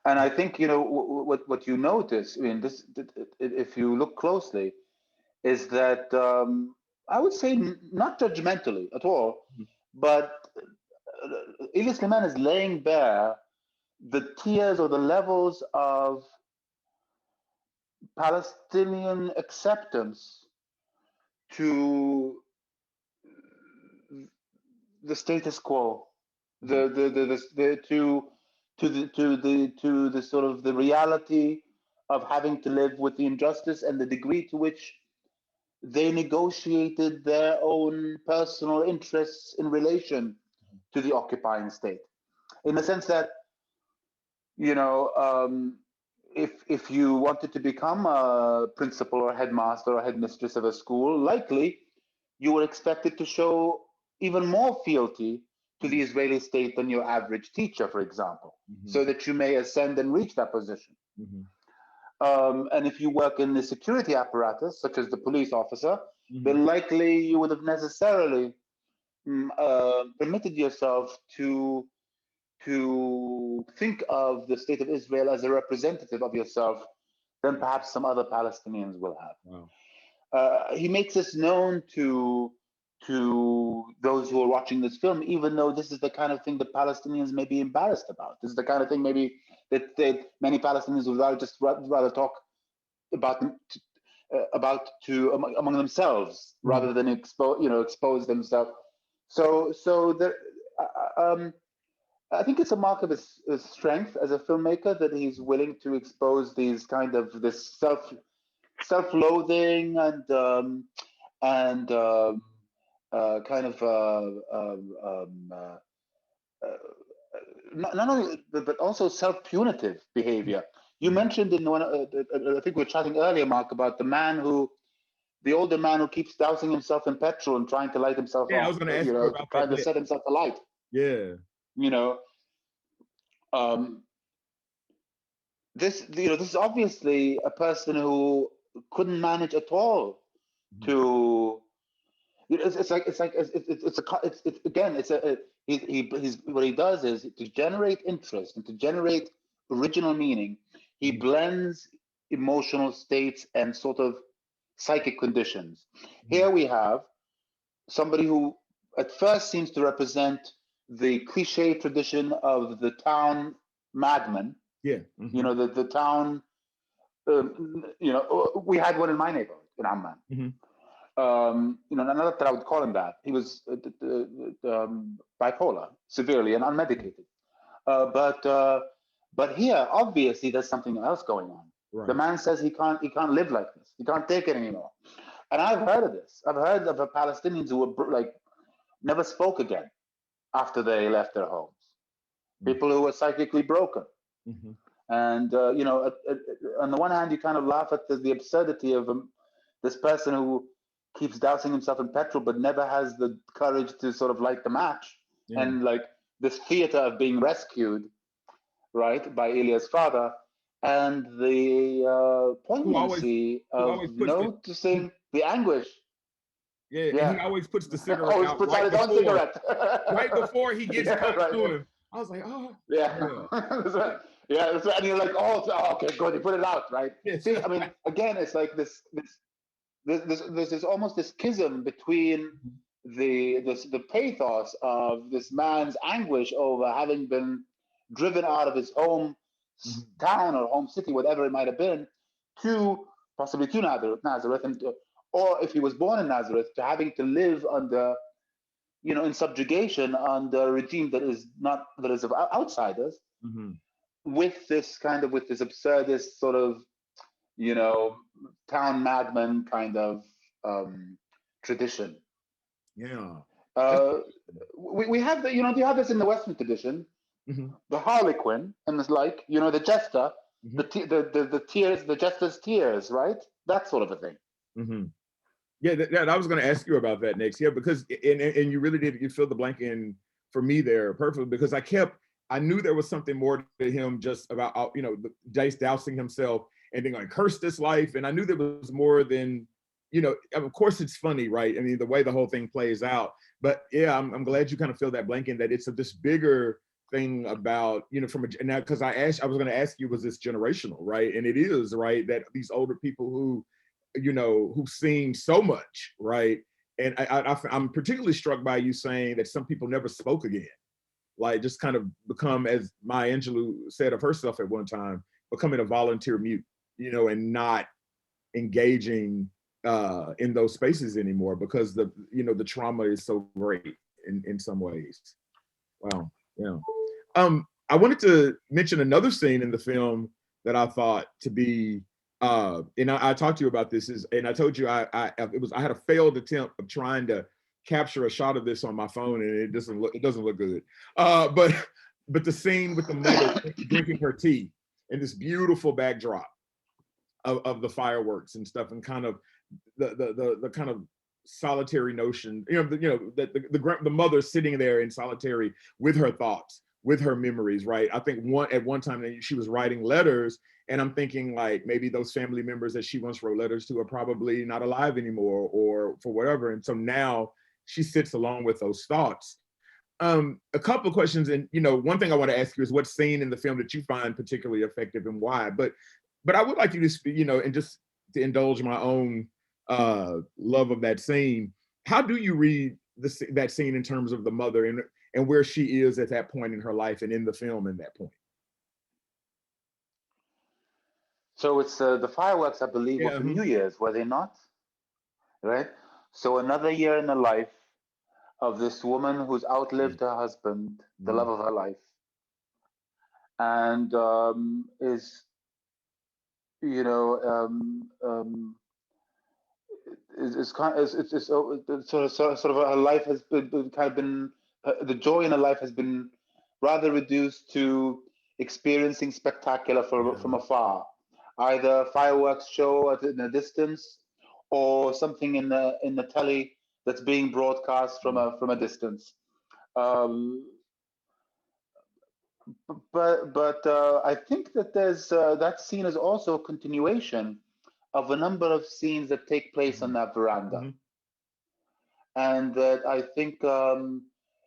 And I think, you know, what you notice, I mean, if you look closely, is that I would say not judgmentally at all, but Elia Suleiman is laying bare the tiers or the levels of Palestinian acceptance to the status quo, to the sort of the reality of having to live with the injustice and the degree to which they negotiated their own personal interests in relation to the occupying state, in the sense that, you know, if you wanted to become a principal or headmaster or headmistress of a school, likely you were expected to show even more fealty to the Israeli state than your average teacher, for example, so that you may ascend and reach that position. And if you work in the security apparatus, such as the police officer, then likely you would have necessarily permitted yourself to think of the state of Israel as a representative of yourself than perhaps some other Palestinians will have. Wow. He makes this known to those who are watching this film, even though this is the kind of thing that Palestinians may be embarrassed about. This is the kind of thing maybe that many Palestinians would rather talk about among themselves rather than expose themselves. So there, I think it's a mark of his strength as a filmmaker that he's willing to expose these kind of this self-loathing and kind of not only but also self-punitive behavior. You mentioned in one, I think we were chatting earlier, Mark, about the older man who keeps dousing himself in petrol and trying to light himself Yeah, off. I was going to ask you about trying that. to set himself alight. Yeah. You know, this is obviously a person who couldn't manage at all to. What he does is to generate interest and to generate original meaning. He blends emotional states and sort of psychic conditions. Here we have somebody who at first seems to represent the cliche tradition of the town madman. Yeah. You know, the town, we had one in my neighborhood in Amman. Not that I would call him that. He was bipolar, severely and unmedicated. But here, obviously, there's something else going on. Right. The man says he can't live like this. He can't take it anymore. And I've heard of this. I've heard of Palestinians who were never spoke again after they left their homes. People who were psychically broken. And on the one hand, you kind of laugh at the absurdity of this person who keeps dousing himself in petrol, but never has the courage to sort of light the match. Yeah. And this theater of being rescued, right, by Elia's father, and the poignancy of noticing the anguish. Yeah, and he always puts the cigarette always out puts out his own cigarette. Right before he gets close to him. I was like, oh. Yeah. That's right. Yeah, that's right. And you're like, okay, good. He put it out, right? Yes. See, I mean, again, it's like there's almost this schism between the pathos of this man's anguish over having been driven out of his home town or home city, whatever it might have been, possibly to Nazareth, or if he was born in Nazareth, to having to live under, in subjugation under a regime that is of outsiders, with this absurdist sort of, town madman kind of tradition. Yeah. We have you have this in the Western tradition, the Harlequin and the the jester, the tears, the jester's tears, right? That sort of a thing. Yeah, I was going to ask you about that next. Yeah, because and you really did. You filled the blank in for me there perfectly, because I knew there was something more to him just about dousing himself and being curse this life, and I knew there was more than of course it's funny, right? I mean, the way the whole thing plays out. But yeah, I'm glad you kind of filled that blank in, that it's this bigger thing about, you know, from a, now, because I was going to ask you, was this generational, right? And it is, right, that these older people who, you know, who've seen so much, right? And I'm particularly struck by you saying that some people never spoke again, like just kind of become, as Maya Angelou said of herself at one time, becoming a volunteer mute, you know, and not engaging in those spaces anymore because the, you know, the trauma is so great in some ways. Wow, yeah. I wanted to mention another scene in the film that I thought to be, and I talked to you about this, and I told you I had a failed attempt of trying to capture a shot of this on my phone, and it doesn't look good. But the scene with the mother drinking her tea and this beautiful backdrop of the fireworks and stuff, and kind of the kind of solitary notion, the mother sitting there in solitary with her thoughts, with her memories, right? I think at one time she was writing letters, and I'm thinking like maybe those family members that she once wrote letters to are probably not alive anymore, or for whatever. And so now she sits along with those thoughts. A couple of questions, and one thing I want to ask you is what scene in the film that you find particularly effective and why. But I would like you to speak, and just to indulge my own love of that scene. How do you read that scene in terms of the mother and where she is at that point in her life and in the film in that point? So it's the fireworks, I believe, were for New Year's, were they not? Right? So another year in the life of this woman who's outlived her husband, the love of her life, and is, sort of her life has been the joy in her life has been rather reduced to experiencing spectacular from afar, either a fireworks show in the distance or something in the telly that's being broadcast from a distance. But I think that there's that scene is also a continuation of a number of scenes that take place on that veranda, and that I think,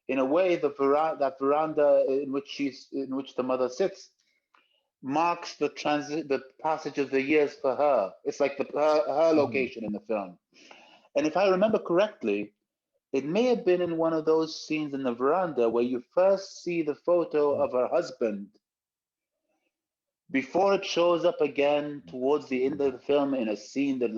in a way, that veranda in which the mother sits marks the passage of the years for her. It's like her location in the film, and if I remember correctly, it may have been in one of those scenes in the veranda where you first see the photo of her husband before it shows up again towards the end of the film in a scene that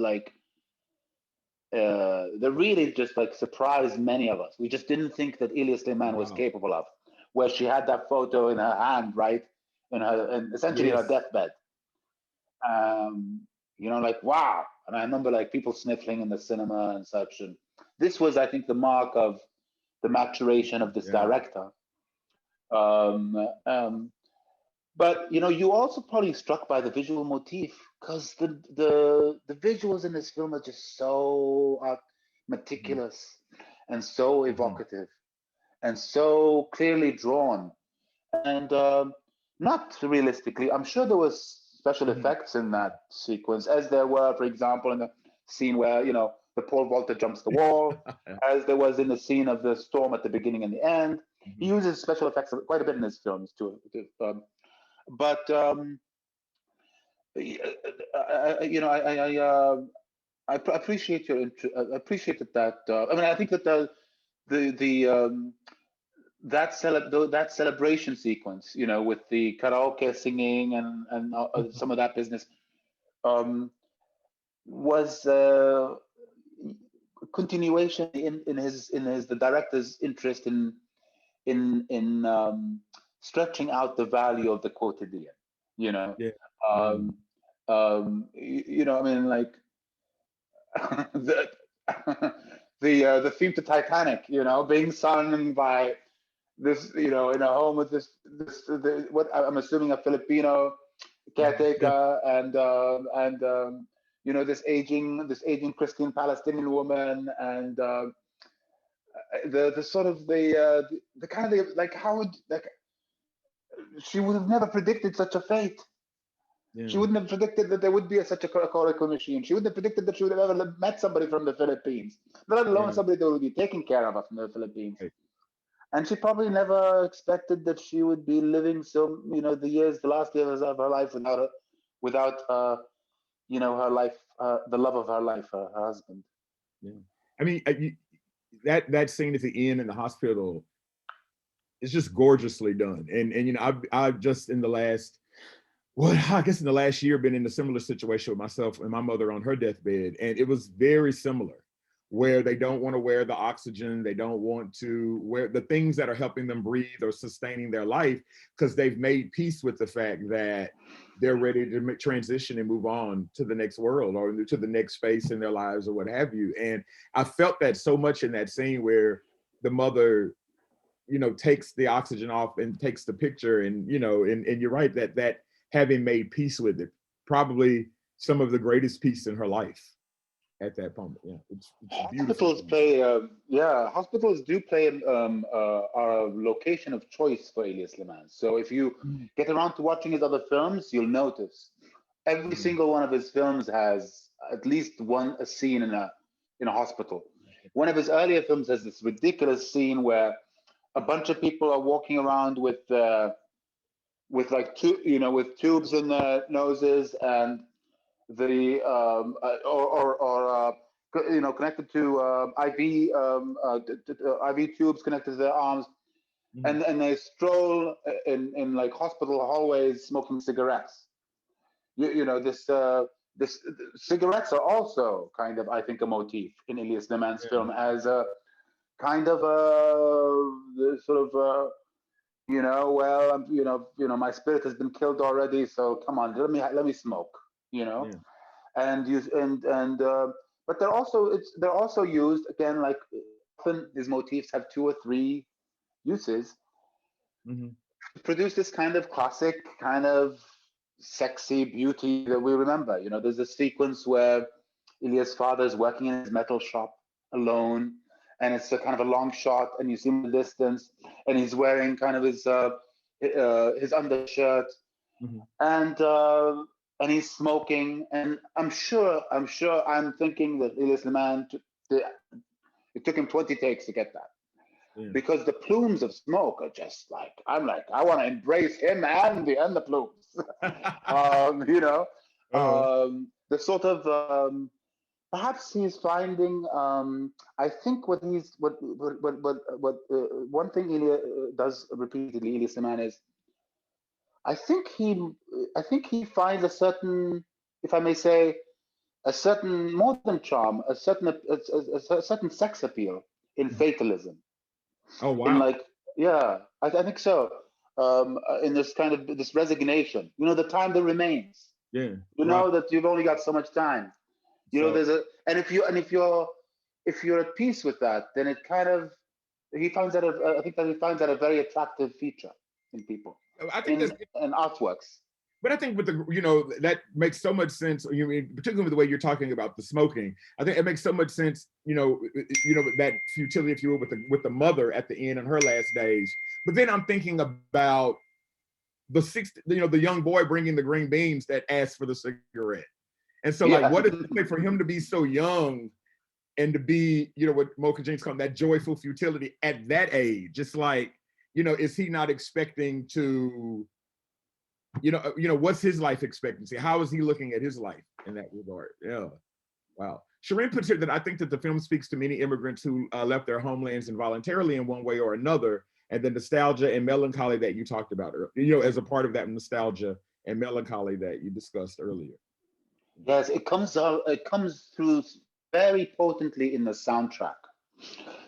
that really just surprised many of us. We just didn't think that Elia Suleiman was capable of, where she had that photo in her hand, right, essentially in her deathbed. Wow. And I remember people sniffling in the cinema and such. And this was, I think, the mark of the maturation of this director. But you also probably struck by the visual motif, because the visuals in this film are just so meticulous and so evocative and so clearly drawn, and not realistically. I'm sure there was special effects in that sequence, as there were, for example, in the scene where the pole vaulter jumps the wall, as there was in the scene of the storm at the beginning and the end. He uses special effects quite a bit in his films too. But I appreciate your interest. I appreciate that. I think that that celebration sequence, with the karaoke singing and some of that business, was a continuation in the director's interest in stretching out the value of the quotidian. The theme to Titanic, being sung by this, in a home with what I'm assuming a Filipino caretaker, and this aging Christian Palestinian woman, and the sort of the kind of how would she would have never predicted such a fate. She wouldn't have predicted that there would be such a coracle machine. She wouldn't have predicted that she would have ever met somebody from the Philippines, let alone somebody that would be taking care of her from the Philippines. And she probably never expected that she would be living so, the last years of her life without her life, the love of her life, her husband. Yeah. I mean, that scene at the end in the hospital is just gorgeously done. And I've just in the last, I guess in the last year, been in a similar situation with myself and my mother on her deathbed. And it was very similar, where they don't want to wear the oxygen. They don't want to wear the things that are helping them breathe or sustaining their life, because they've made peace with the fact that they're ready to transition and move on to the next world or to the next space in their lives or what have you. And I felt that so much in that scene where the mother, takes the oxygen off and takes the picture. And, and you're right, that having made peace with it, probably some of the greatest peace in her life at that moment. Yeah, it's beautiful. Hospitals do play are a location of choice for Elia Suleiman. So if you get around to watching his other films, you'll notice every single one of his films has at least a scene in a hospital. One of his earlier films has this ridiculous scene where a bunch of people are walking around with tubes in their noses, and the connected to IV tubes connected to their arms, and they stroll in like hospital hallways smoking cigarettes. This cigarettes are also kind of, I think, a motif in Elia Suleiman's film, as a kind of sort of my spirit has been killed already, so come on, let me smoke, but they're also used again, like often these motifs have 2 or 3 uses to produce this kind of classic, kind of sexy beauty that we remember. There's a sequence where Elia's father is working in his metal shop alone, and it's a kind of a long shot, and you see him in the distance, and he's wearing kind of his undershirt, and he's smoking, and I'm thinking that Elia Suleiman, it took him 20 takes to get that, because the plumes of smoke are just like, I want to embrace him and the plumes, the sort of. Perhaps he's finding. I think one thing Elia does repeatedly, Elia Suleiman, is I think he finds a certain, if I may say, a certain modern charm, a certain sex appeal in fatalism. Oh wow! I think so. In this kind of this resignation, the time that remains. Yeah. That you've only got so much time. If you're at peace with that, then it kind of, he finds that a very attractive feature in people. I think in artworks. But I think with that makes so much sense. Particularly with the way you're talking about the smoking, I think it makes so much sense. That futility, if you will, with the mother at the end in her last days. But then I'm thinking about the young boy bringing the green beans that asked for the cigarette. And so, what is it like for him to be so young and to be, what Mocha James called that joyful futility at that age? It's like, is he not expecting to, what's his life expectancy? How is he looking at his life in that regard? Yeah. Wow. Shireen puts here that I think that the film speaks to many immigrants who left their homelands involuntarily in one way or another, and the nostalgia and melancholy that you talked about, as a part of that nostalgia and melancholy that you discussed earlier. Yes, it comes through very potently in the soundtrack.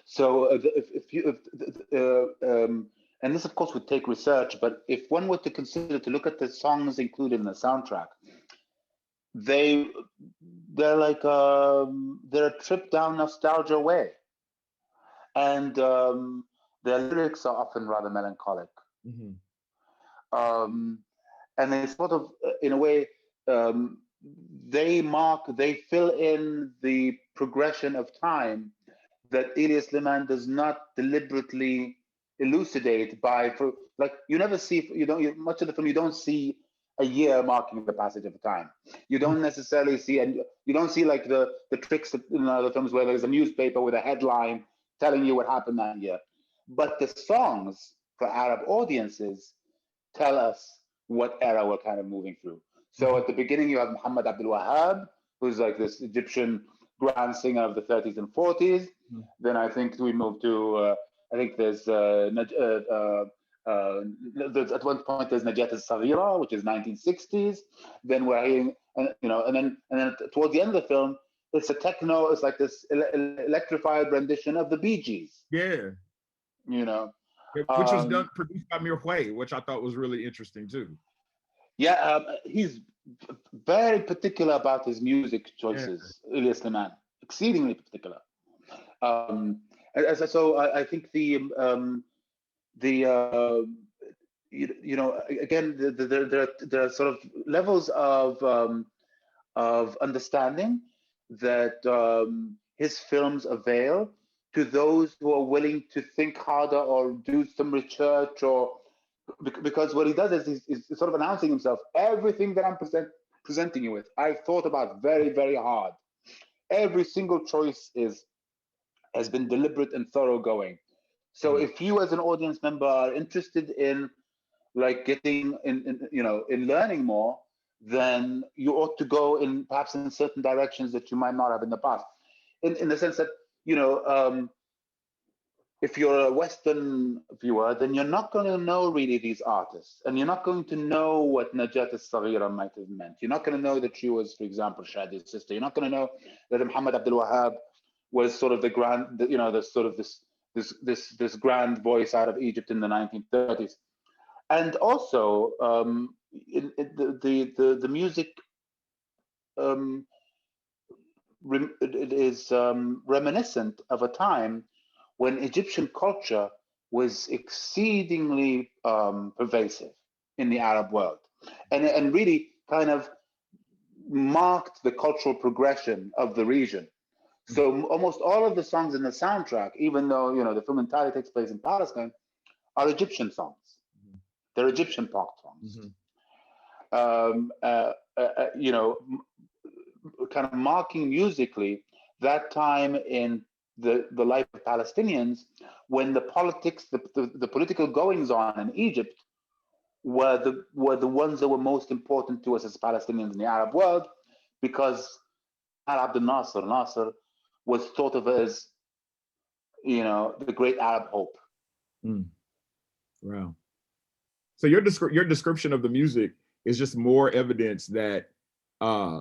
So and this of course would take research, but if one were to consider to look at the songs included in the soundtrack, they're like they're a trip down nostalgia way, and their lyrics are often rather melancholic, and they sort of, in a way, they fill in the progression of time that Elia Suleiman does not deliberately elucidate you never see, much of the film, you don't see a year marking the passage of time. You don't necessarily see, and you don't see like the tricks in other films where there's a newspaper with a headline telling you what happened that year. but the songs for Arab audiences tell us what era we're kind of moving through. So at the beginning, you have Muhammad Abdul Wahab, who's like this Egyptian grand singer of the 30s and 40s. Then I think we move to, I think there's, at one point there's Najat al-Saghira, which is 1960s. Then we're hearing, and then towards the end of the film, it's a techno, it's like this electrified rendition of the Bee Gees. Yeah. Which was produced by Mirwais, which I thought was really interesting too. Yeah, he's very particular about his music choices, Elia Suleiman, exceedingly particular. So I think again, there are sort of levels of understanding that his films avail to those who are willing to think harder or do some research, or because what he does is he's sort of announcing himself. Everything that I'm presenting you with, I've thought about very, very hard. Every single choice has been deliberate and thoroughgoing. So if you as an audience member are interested in like getting in learning more, then you ought to go in perhaps in certain directions that you might not have in the past. In the sense that, if you're a Western viewer, then you're not going to know really these artists, and you're not going to know what Najat al-Saghira might have meant. You're not going to know that she was, for example, Shadi's sister. You're not going to know that Muhammad Abdul Wahab was sort of the grand, the sort of this grand voice out of Egypt in the 1930s. And also, the music it is reminiscent of a time when Egyptian culture was exceedingly pervasive in the Arab world, and really kind of marked the cultural progression of the region. So almost all of the songs in the soundtrack, even though the film entirely takes place in Palestine, are Egyptian songs. They're Egyptian pop songs. Kind of marking musically that time in the life of Palestinians, when the politics, the political goings on in Egypt were the ones that were most important to us as Palestinians in the Arab world, because Abdel Nasser was thought of as the great Arab hope. Wow. So your description of the music is just more evidence that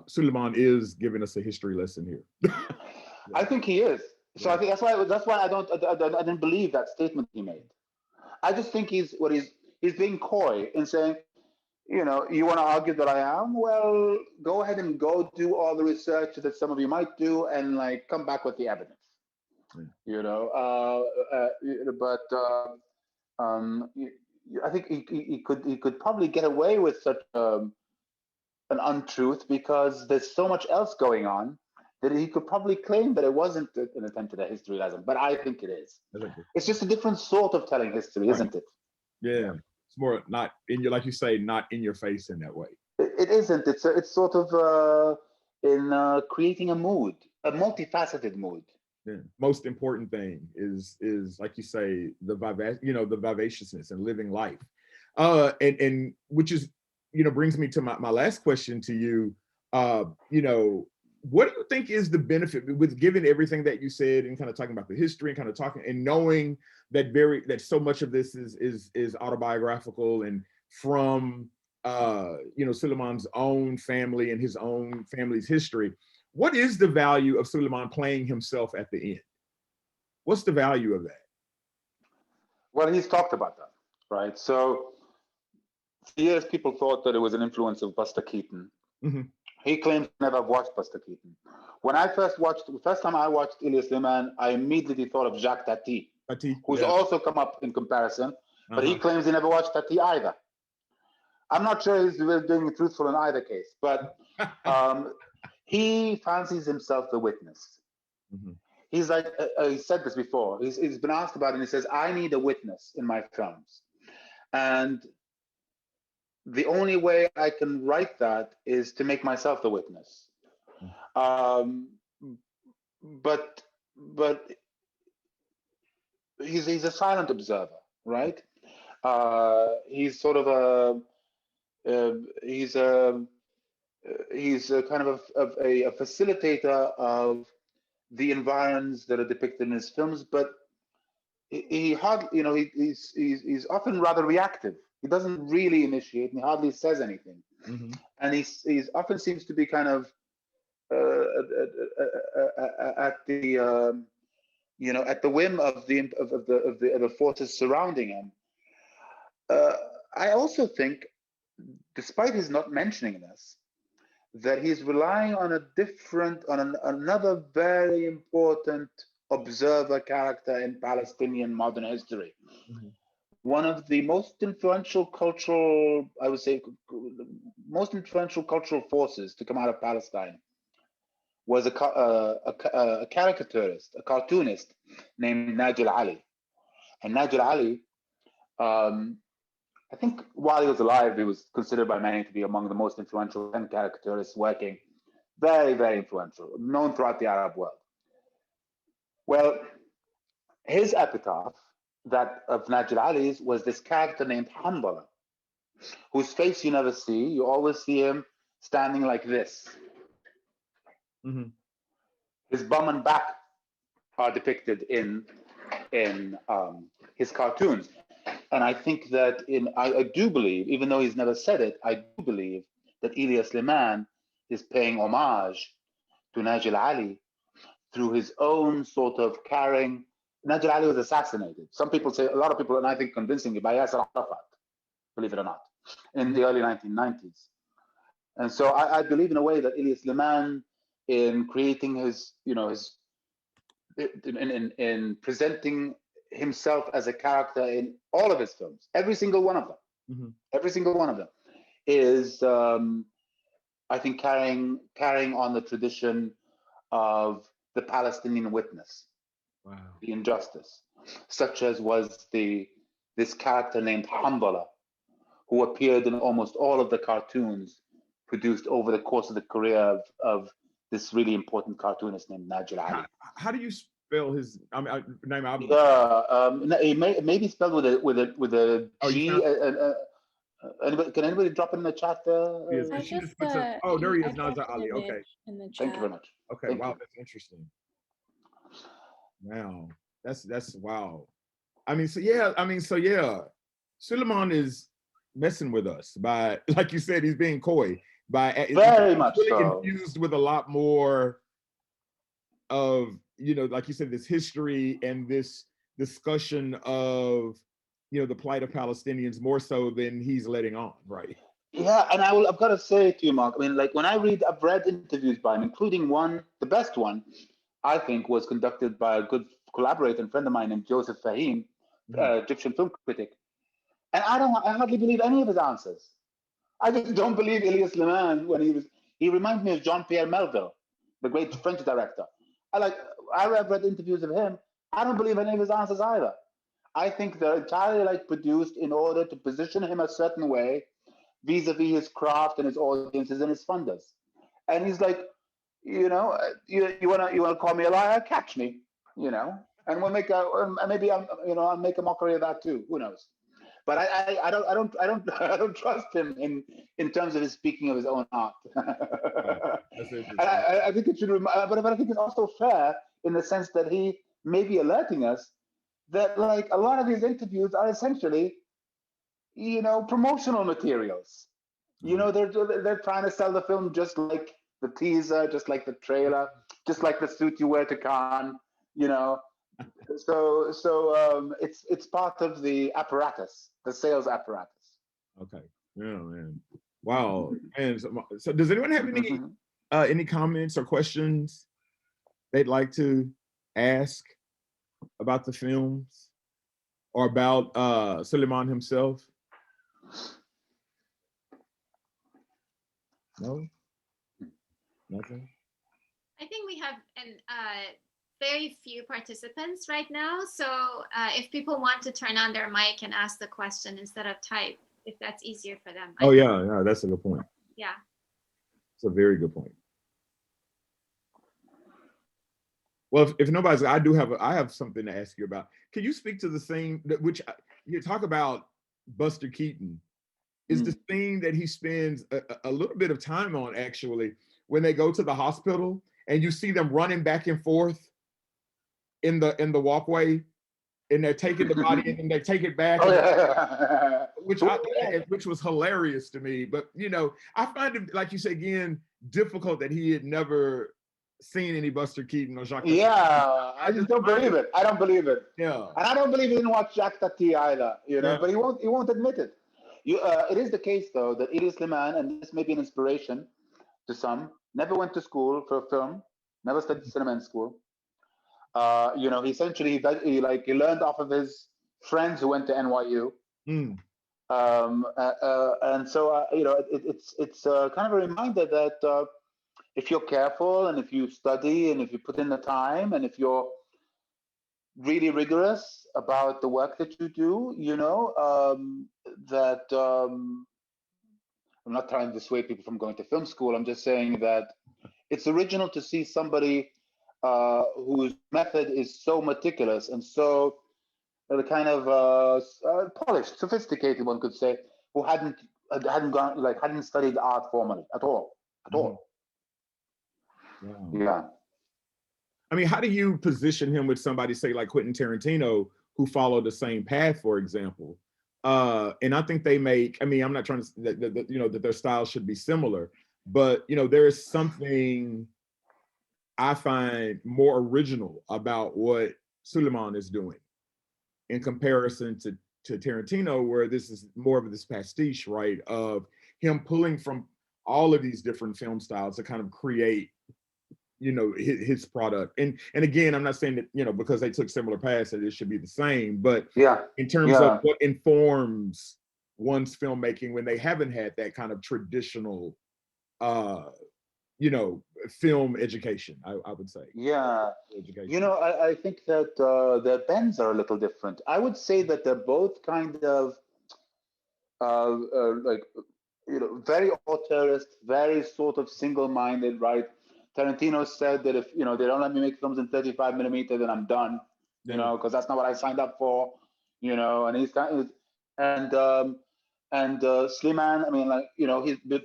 Suleiman is giving us a history lesson here. I think he is. So I think that's why I didn't believe that statement he made. I just think he's being coy in saying, you want to argue that I am? Well, go ahead and go do all the research that some of you might do, and like come back with the evidence. I think he could probably get away with such an untruth because there's so much else going on that he could probably claim that it wasn't an attempt at a history lesson, but I think it is. It's just a different sort of telling history, isn't it? Yeah, it's more not in your, like you say, not in your face in that way. It isn't. It's sort of in creating a mood, a multifaceted mood. Yeah. Most important thing is like you say, the vivaciousness and living life, and which is brings me to my last question to you. What do you think is the benefit with given everything that you said and kind of talking about the history and kind of talking and knowing that so much of this is autobiographical and from Suleiman's own family and his own family's history? What is the value of Suleiman playing himself at the end? What's the value of that? Well, he's talked about that, right? So for years, people thought that it was an influence of Buster Keaton. Mm-hmm. He claims to never have watched Buster Keaton. When I the first time I watched Elia Suleiman, I immediately thought of Jacques Tati, who's also come up in comparison, but he claims he never watched Tati either. I'm not sure he's really doing truthful in either case, but he fancies himself the witness. Mm-hmm. He's like, he said this before, he's been asked about it, and he says, I need a witness in my films. And the only way I can write that is to make myself the witness. But he's a silent observer, right? He's sort of he's a kind of a facilitator of the environs that are depicted in his films, but he hardly, he's often rather reactive. He doesn't really initiate, and he hardly says anything. Mm-hmm. And he's often seems to be kind of at the at the whim of the forces surrounding him. I also think, despite his not mentioning this, that he's relying on another very important observer character in Palestinian modern history. Mm-hmm. One of the most influential cultural, I would say, most influential cultural forces to come out of Palestine was a caricaturist, a cartoonist named Najil Ali. And Najil Ali, I think while he was alive, he was considered by many to be among the most influential 10 caricaturists working. Very, very influential, known throughout the Arab world. Well, his epitaph, that of Najil Ali's, was this character named Hanbala, whose face you never see. You always see him standing like this. Mm-hmm. His bum and back are depicted in his cartoons. And I think that I do believe, even though he's never said it, I do believe that Elia Suleiman is paying homage to Najil Ali through his own sort of carrying. Najil Ali was assassinated. Some people say, a lot of people, and I think convincingly, by Yasser Arafat, believe it or not, in the early 1990s. And so I believe in a way that Elia Suleiman, in creating in presenting himself as a character in all of his films, every single one of them, Mm-hmm. every single one of them, is I think carrying on the tradition of the Palestinian witness, Wow. the injustice, such as was this character named Hanbala, who appeared in almost all of the cartoons produced over the course of the career of this really important cartoonist named Najil Ali. How do you spell his name? It may be spelled with a G. Can anybody drop it in the chat? She just puts there he is, Najil Ali. Okay. In the chat. Thank you very much. Okay. Wow, that's interesting. Wow, that's wow. Suleiman is messing with us by, like you said, he's being coy by very much really so. infused with a lot more of, like you said, this history and this discussion of, the plight of Palestinians more so than he's letting on, right? Yeah, and I've got to say to you, Mark, I mean, like when I've read interviews by him, including one, the best one, I think, was conducted by a good collaborator and friend of mine named Joseph Fahim, Egyptian film critic. And I hardly believe any of his answers. I just don't believe Elia Suleiman when he reminds me of Jean-Pierre Melville, the great French director. I've read interviews of him. I don't believe any of his answers either. I think they're entirely produced in order to position him a certain way vis-a-vis his craft and his audiences and his funders. And he's like, you wanna call me a liar? Catch me, and we'll make maybe I'll make a mockery of that too. Who knows? But I don't trust him in terms of his speaking of his own art. I think it should, but I think it's also fair in the sense that he may be alerting us that a lot of these interviews are essentially, promotional materials. They're trying to sell the film just like the teaser, just like the trailer, just like the suit you wear to Cannes, So it's part of the apparatus, the sales apparatus. Okay. Yeah, man. Wow. And so does anyone have any comments or questions they'd like to ask about the films or about Suleiman himself? No? Nothing? I think we have very few participants right now. So if people want to turn on their mic and ask the question instead of type, if that's easier for them. Oh, yeah, that's a good point. Yeah. It's a very good point. Well, if nobody's, I have something to ask you about. Can you speak to the scene which you talk about Buster Keaton? Is the scene that he spends a little bit of time on, actually, when they go to the hospital and you see them running back and forth in the walkway, and they're taking the body and they take it back, which was hilarious to me. But I find it, like you said again, difficult that he had never seen any Buster Keaton or Jacques. Yeah, I just don't believe it. I don't believe it. Yeah, and I don't believe he didn't watch Jacques Tati either. Yeah. But he won't admit it. It is the case though that Elia Suleiman, and this may be an inspiration to some, never went to school for film, never studied cinema in school. He essentially he learned off of his friends who went to NYU. And so it's kind of a reminder that if you're careful and if you study and if you put in the time and if you're really rigorous about the work that you do, I'm not trying to dissuade people from going to film school. I'm just saying that it's original to see somebody whose method is so meticulous and so kind of polished, sophisticated, one could say, who hadn't studied art formally at all. Yeah. I mean, how do you position him with somebody, say, like Quentin Tarantino, who followed the same path, for example? And I think they make, I mean, I'm not trying to, that their styles should be similar, but, there is something I find more original about what Suleiman is doing in comparison to Tarantino, where this is more of this pastiche, right, of him pulling from all of these different film styles to kind of create his product. And again, I'm not saying that because they took similar paths that it should be the same, but in terms of what informs one's filmmaking when they haven't had that kind of traditional film education, I would say. Education. I think that their bends are a little different. I would say that they're both kind of very auteurist, very sort of single-minded, right? Tarantino said that if they don't let me make films in 35 millimeter, then I'm done, because that's not what I signed up for, and he's kind of, and Suleiman, I mean,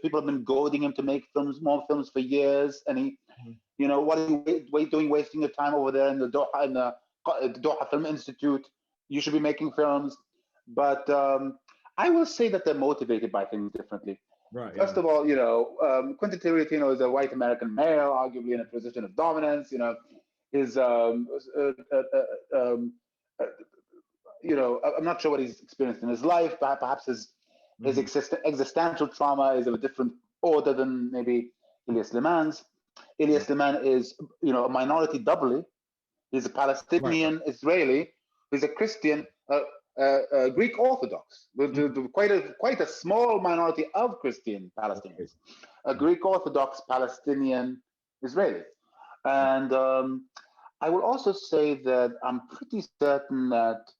people have been goading him to make more films for years, and he, what are you doing, wasting your time over there in the Doha Film Institute? You should be making films. But I will say that they're motivated by things differently. Right. First of all, Quentin Tarantino is a white American male, arguably in a position of dominance. His I'm not sure what he's experienced in his life. Perhaps his existential trauma is of a different order than maybe Elia Suleiman's. Elia Suleiman is, a minority doubly. He's a Palestinian Israeli. He's a Christian, Greek Orthodox, quite a small minority of Christian Palestinians, a Greek Orthodox Palestinian Israeli. And I will also say that I'm pretty certain that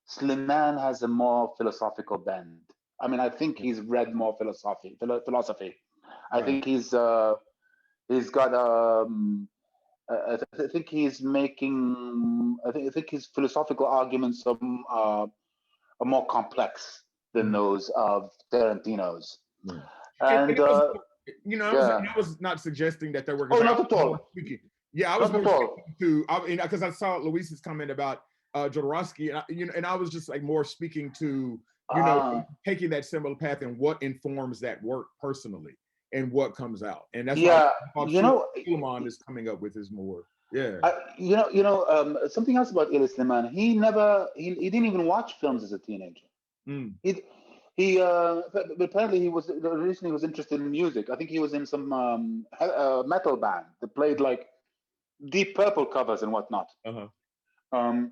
Suleiman has a more philosophical bend. I mean, I think he's read more philosophy. I think he's got I think he's making. I think his philosophical arguments are more complex than those of Tarantino's. And I was not suggesting that there were. Not at all. Yeah, I was more speaking to. Because I saw Luis's comment about Jodorowsky, and I was just like more speaking to taking that similar path and what informs that work personally. And what comes out, and that's what Suleiman is coming up with is more. Something else about Elia Suleiman. He didn't even watch films as a teenager. But apparently he was originally was interested in music. I think he was in some metal band that played like Deep Purple covers and whatnot. And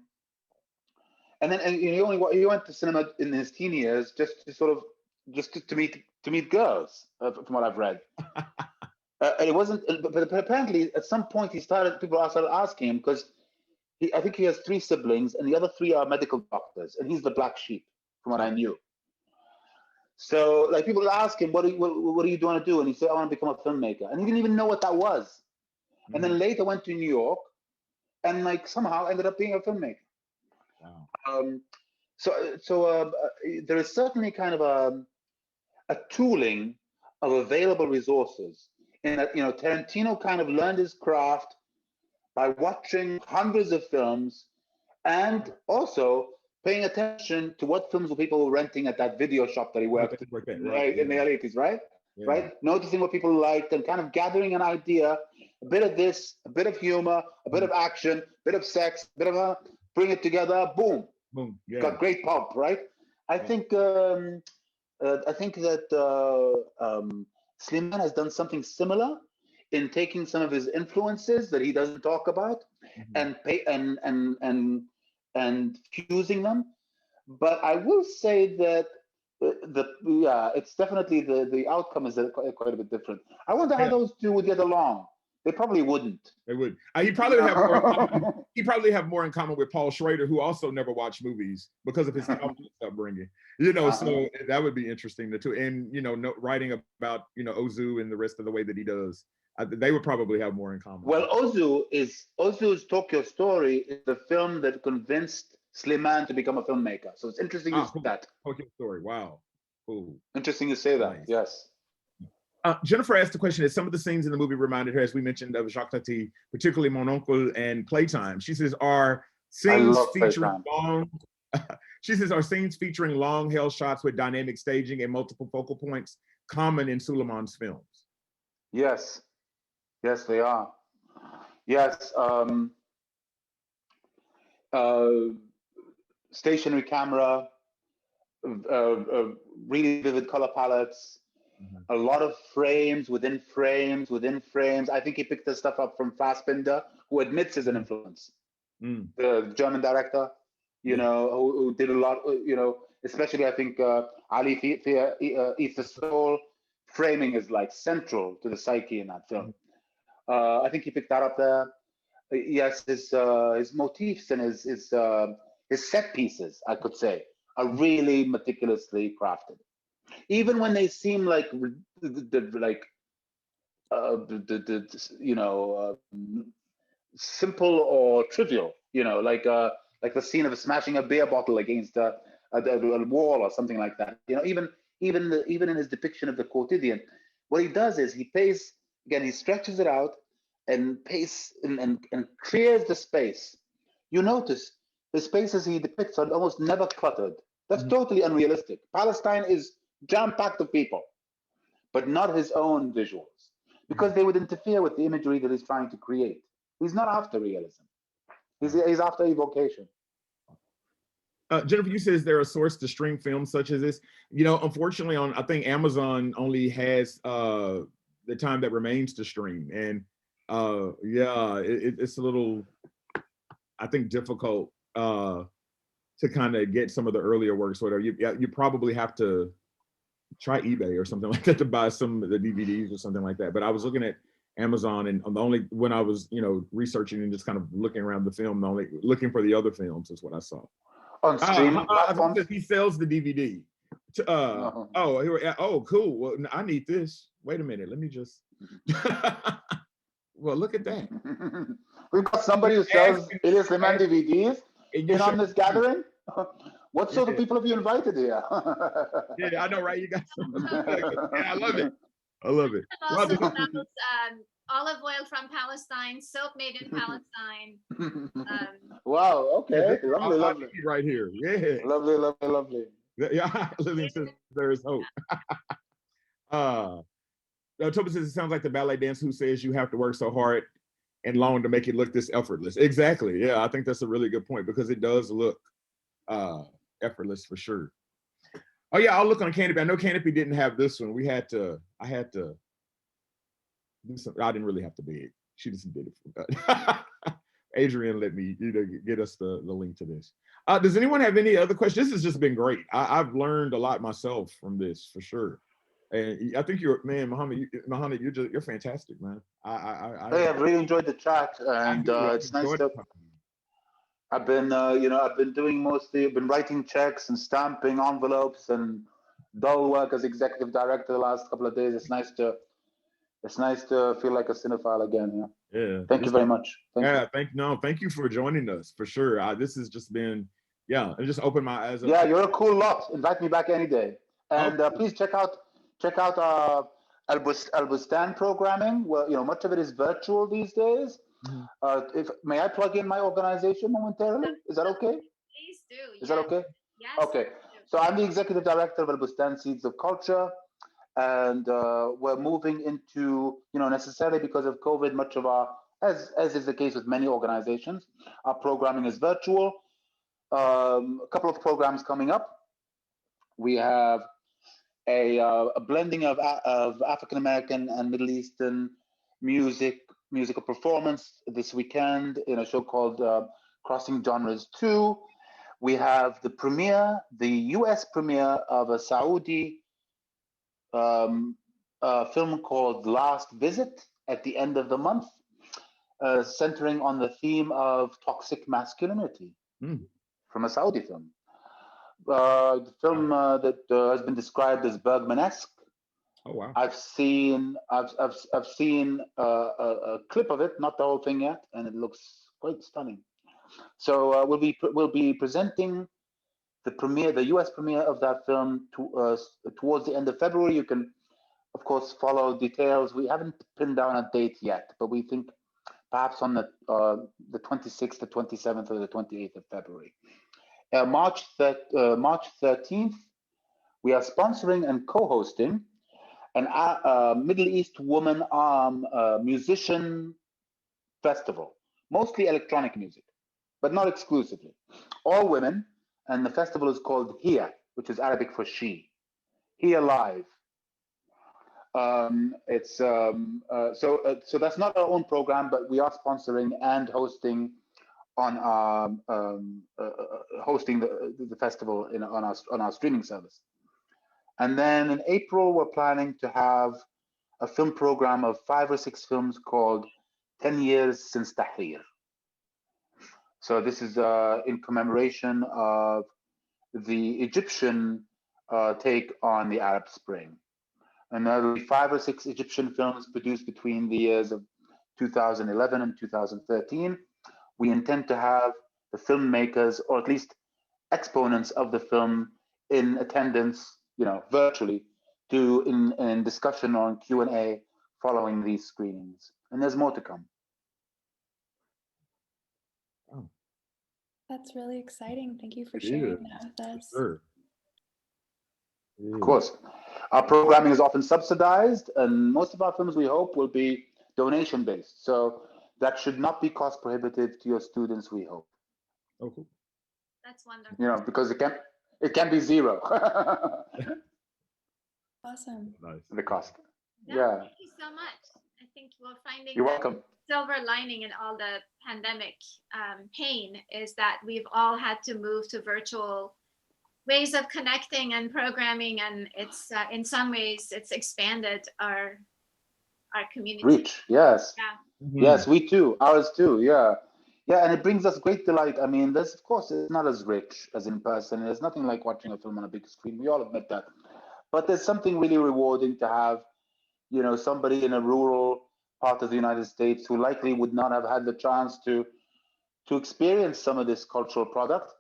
then he went to cinema in his teen years just to meet girls, from what I've read. And it wasn't, but apparently at some point people started asking him, because I think he has 3 siblings and the other 3 are medical doctors, and he's the black sheep, from what I knew. So like people would ask him, what do you want to do? And he said, I want to become a filmmaker. And he didn't even know what that was. And then later went to New York and like somehow ended up being a filmmaker. Wow. So there is certainly kind of a tooling of available resources in that, you know, Tarantino kind of learned his craft by watching hundreds of films and also paying attention to what films were people renting at that video shop that he worked in the early 80s, right? Yeah. Right? Noticing what people liked and kind of gathering an idea, a bit of this, a bit of humor, a bit of action, a bit of sex, a bit of bring it together, boom. Boom. Yeah. Got great pulp, right? I think that Suleiman has done something similar in taking some of his influences that he doesn't talk about and fusing them. But I will say that it's definitely the outcome is quite a bit different. I wonder how those two would get along. They probably wouldn't. They would. He probably have more in common. He probably have more in common with Paul Schrader, who also never watched movies because of his upbringing. You know, so that would be interesting too. And you know, writing about Ozu and the rest of the way that he does, they would probably have more in common. Well, Ozu's Tokyo Story is the film that convinced Suleiman to become a filmmaker. So it's interesting you say that. Tokyo Story. Wow. Cool. Interesting you say that. Nice. Yes. Jennifer asked the question, that some of the scenes in the movie reminded her, as we mentioned, of Jacques Tati, particularly Mon Oncle and Playtime. She says, are scenes featuring long held shots with dynamic staging and multiple focal points common in Suleiman's films? Yes. Yes, they are. Yes. Stationary camera, really vivid color palettes, a lot of frames within frames within frames. I think he picked this stuff up from Fassbinder, who admits is an influence. The German director, who did a lot, especially I think Ali Eats the Soul. Framing is like central to the psyche in that film. I think he picked that up there. Yes, his motifs and his set pieces, I could say, are really meticulously crafted. Even when they seem like simple or trivial, like the scene of smashing a beer bottle against a wall or something like that. Even in his depiction of the quotidian, what he does is he stretches it out and and clears the space. You notice the spaces he depicts are almost never cluttered. That's totally unrealistic. Palestine is jam-packed with people, but not his own visuals, because they would interfere with the imagery that he's trying to create. He's not after realism. He's after evocation. Jennifer, you said, is there a source to stream films such as this? Unfortunately, I think Amazon only has the time that remains to stream, and it's a little, I think, difficult to kind of get some of the earlier works. Whatever, you probably have to try eBay or something like that to buy some of the DVDs or something like that. But I was looking at Amazon, and when I was researching and just kind of looking around the film, looking for the other films is what I saw. On streaming platforms? He sells the DVD. Oh, cool. Well, I need this. Wait a minute. Let me just. Well, look at that. We've got somebody who sells Elia Suleiman DVDs in on this gathering. What sort of people have you invited here? Yeah, I know, right? You got some. I love it. I love it. Also olive oil from Palestine, soap made in Palestine. Wow. Okay. Lovely. Right here. Yeah. Lovely. Yeah. Lillian says there is hope. Toby says it sounds like the ballet dancer who says you have to work so hard and long to make it look this effortless. Exactly. Yeah, I think that's a really good point, because it does look effortless for sure. Oh yeah, I'll look on Canopy. I know Canopy didn't have this one. I had to do something. I didn't really have to be it. She just did it. Adrian let me get us the link to this. Does anyone have any other questions? This has just been great. I've learned a lot myself from this, for sure. And I think Mohannad, you're fantastic, man. I've really enjoyed the chat, and it's nice to. I've been doing I've been writing checks and stamping envelopes and dull work as executive director the last couple of days. It's nice to It's nice to feel like a cinephile again. Yeah. Yeah. Thank you very much. Thank you for joining us for sure. This has just been, it just opened my eyes up. Yeah, you're a cool lot. Invite me back any day. And please check out Al-Bustan programming. Well, much of it is virtual these days. May I plug in my organization momentarily? Is that okay? Please do. Is that okay? Yes. Okay. So I'm the executive director of Al-Bustan Seeds of Culture. And we're moving into, necessarily because of COVID, much of our, as is the case with many organizations, our programming is virtual. A couple of programs coming up. We have a blending of African American and Middle Eastern musical performance this weekend in a show called Crossing Genres 2. We have the US premiere of a Saudi film called Last Visit at the end of the month, centering on the theme of toxic masculinity from a Saudi film. The film that has been described as Bergman-esque. Oh wow! I've seen a clip of it, not the whole thing yet, and it looks quite stunning. So we'll be presenting the US premiere of that film towards the end of February. You can, of course, follow details. We haven't pinned down a date yet, but we think perhaps on the 26th, the 27th, or the 28th of February. March 13th, we are sponsoring and co-hosting an Middle East woman musician festival, mostly electronic music, but not exclusively. All women, and the festival is called Hiya, which is Arabic for she. Hiya Live. So that's not our own program, but we are sponsoring and hosting hosting the festival on our streaming service. And then in April, we're planning to have a film program of 5 or 6 films called 10 Years Since Tahrir. So this is in commemoration of the Egyptian take on the Arab Spring. And there will be 5 or 6 Egyptian films produced between the years of 2011 and 2013. We intend to have the filmmakers, or at least exponents of the film, in attendance, virtually, in discussion or in Q&A following these screenings. And there's more to come. Oh. That's really exciting. Thank you for sharing that with us. Sure. Of course. Our programming is often subsidized, and most of our films, we hope, will be donation-based. So that should not be cost prohibitive to your students, we hope. Oh, cool. That's wonderful. Because it can be zero. Awesome. Nice. The cost. Yeah. Thank you so much. I think we're finding You're welcome. Silver lining in all the pandemic pain is that we've all had to move to virtual ways of connecting and programming, and it's in some ways it's expanded our community reach. Yes. Yeah. Mm-hmm. Yes, we too. Ours too. Yeah. Yeah, and it brings us great delight. I mean, of course, it's not as rich as in person. There's nothing like watching a film on a big screen. We all admit that. But there's something really rewarding to have, somebody in a rural part of the United States who likely would not have had the chance to experience some of this cultural product,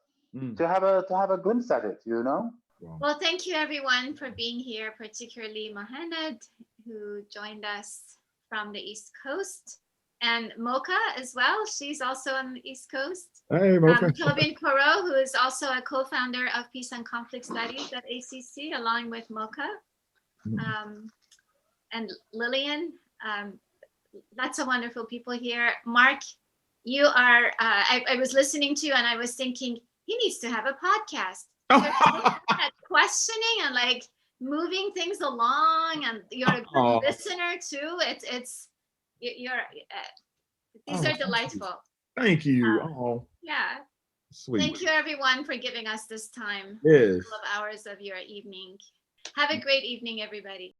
to have a glimpse at it, Wow. Well, thank you everyone for being here, particularly Mohannad, who joined us from the East Coast, and Mocha as well. She's also on the East Coast. Hey, Mocha. Tobin Corot, who is also a co-founder of Peace and Conflict Studies at ACC, along with Mocha. And Lillian. Lots of wonderful people here. Mark, you are, I was listening to you and I was thinking, he needs to have a podcast. Questioning and like moving things along, and you're a good listener too. These are delightful. Thank you. Yeah. Sweet. Thank you everyone for giving us this time. Yes. A couple of hours of your evening. Have a great evening, everybody.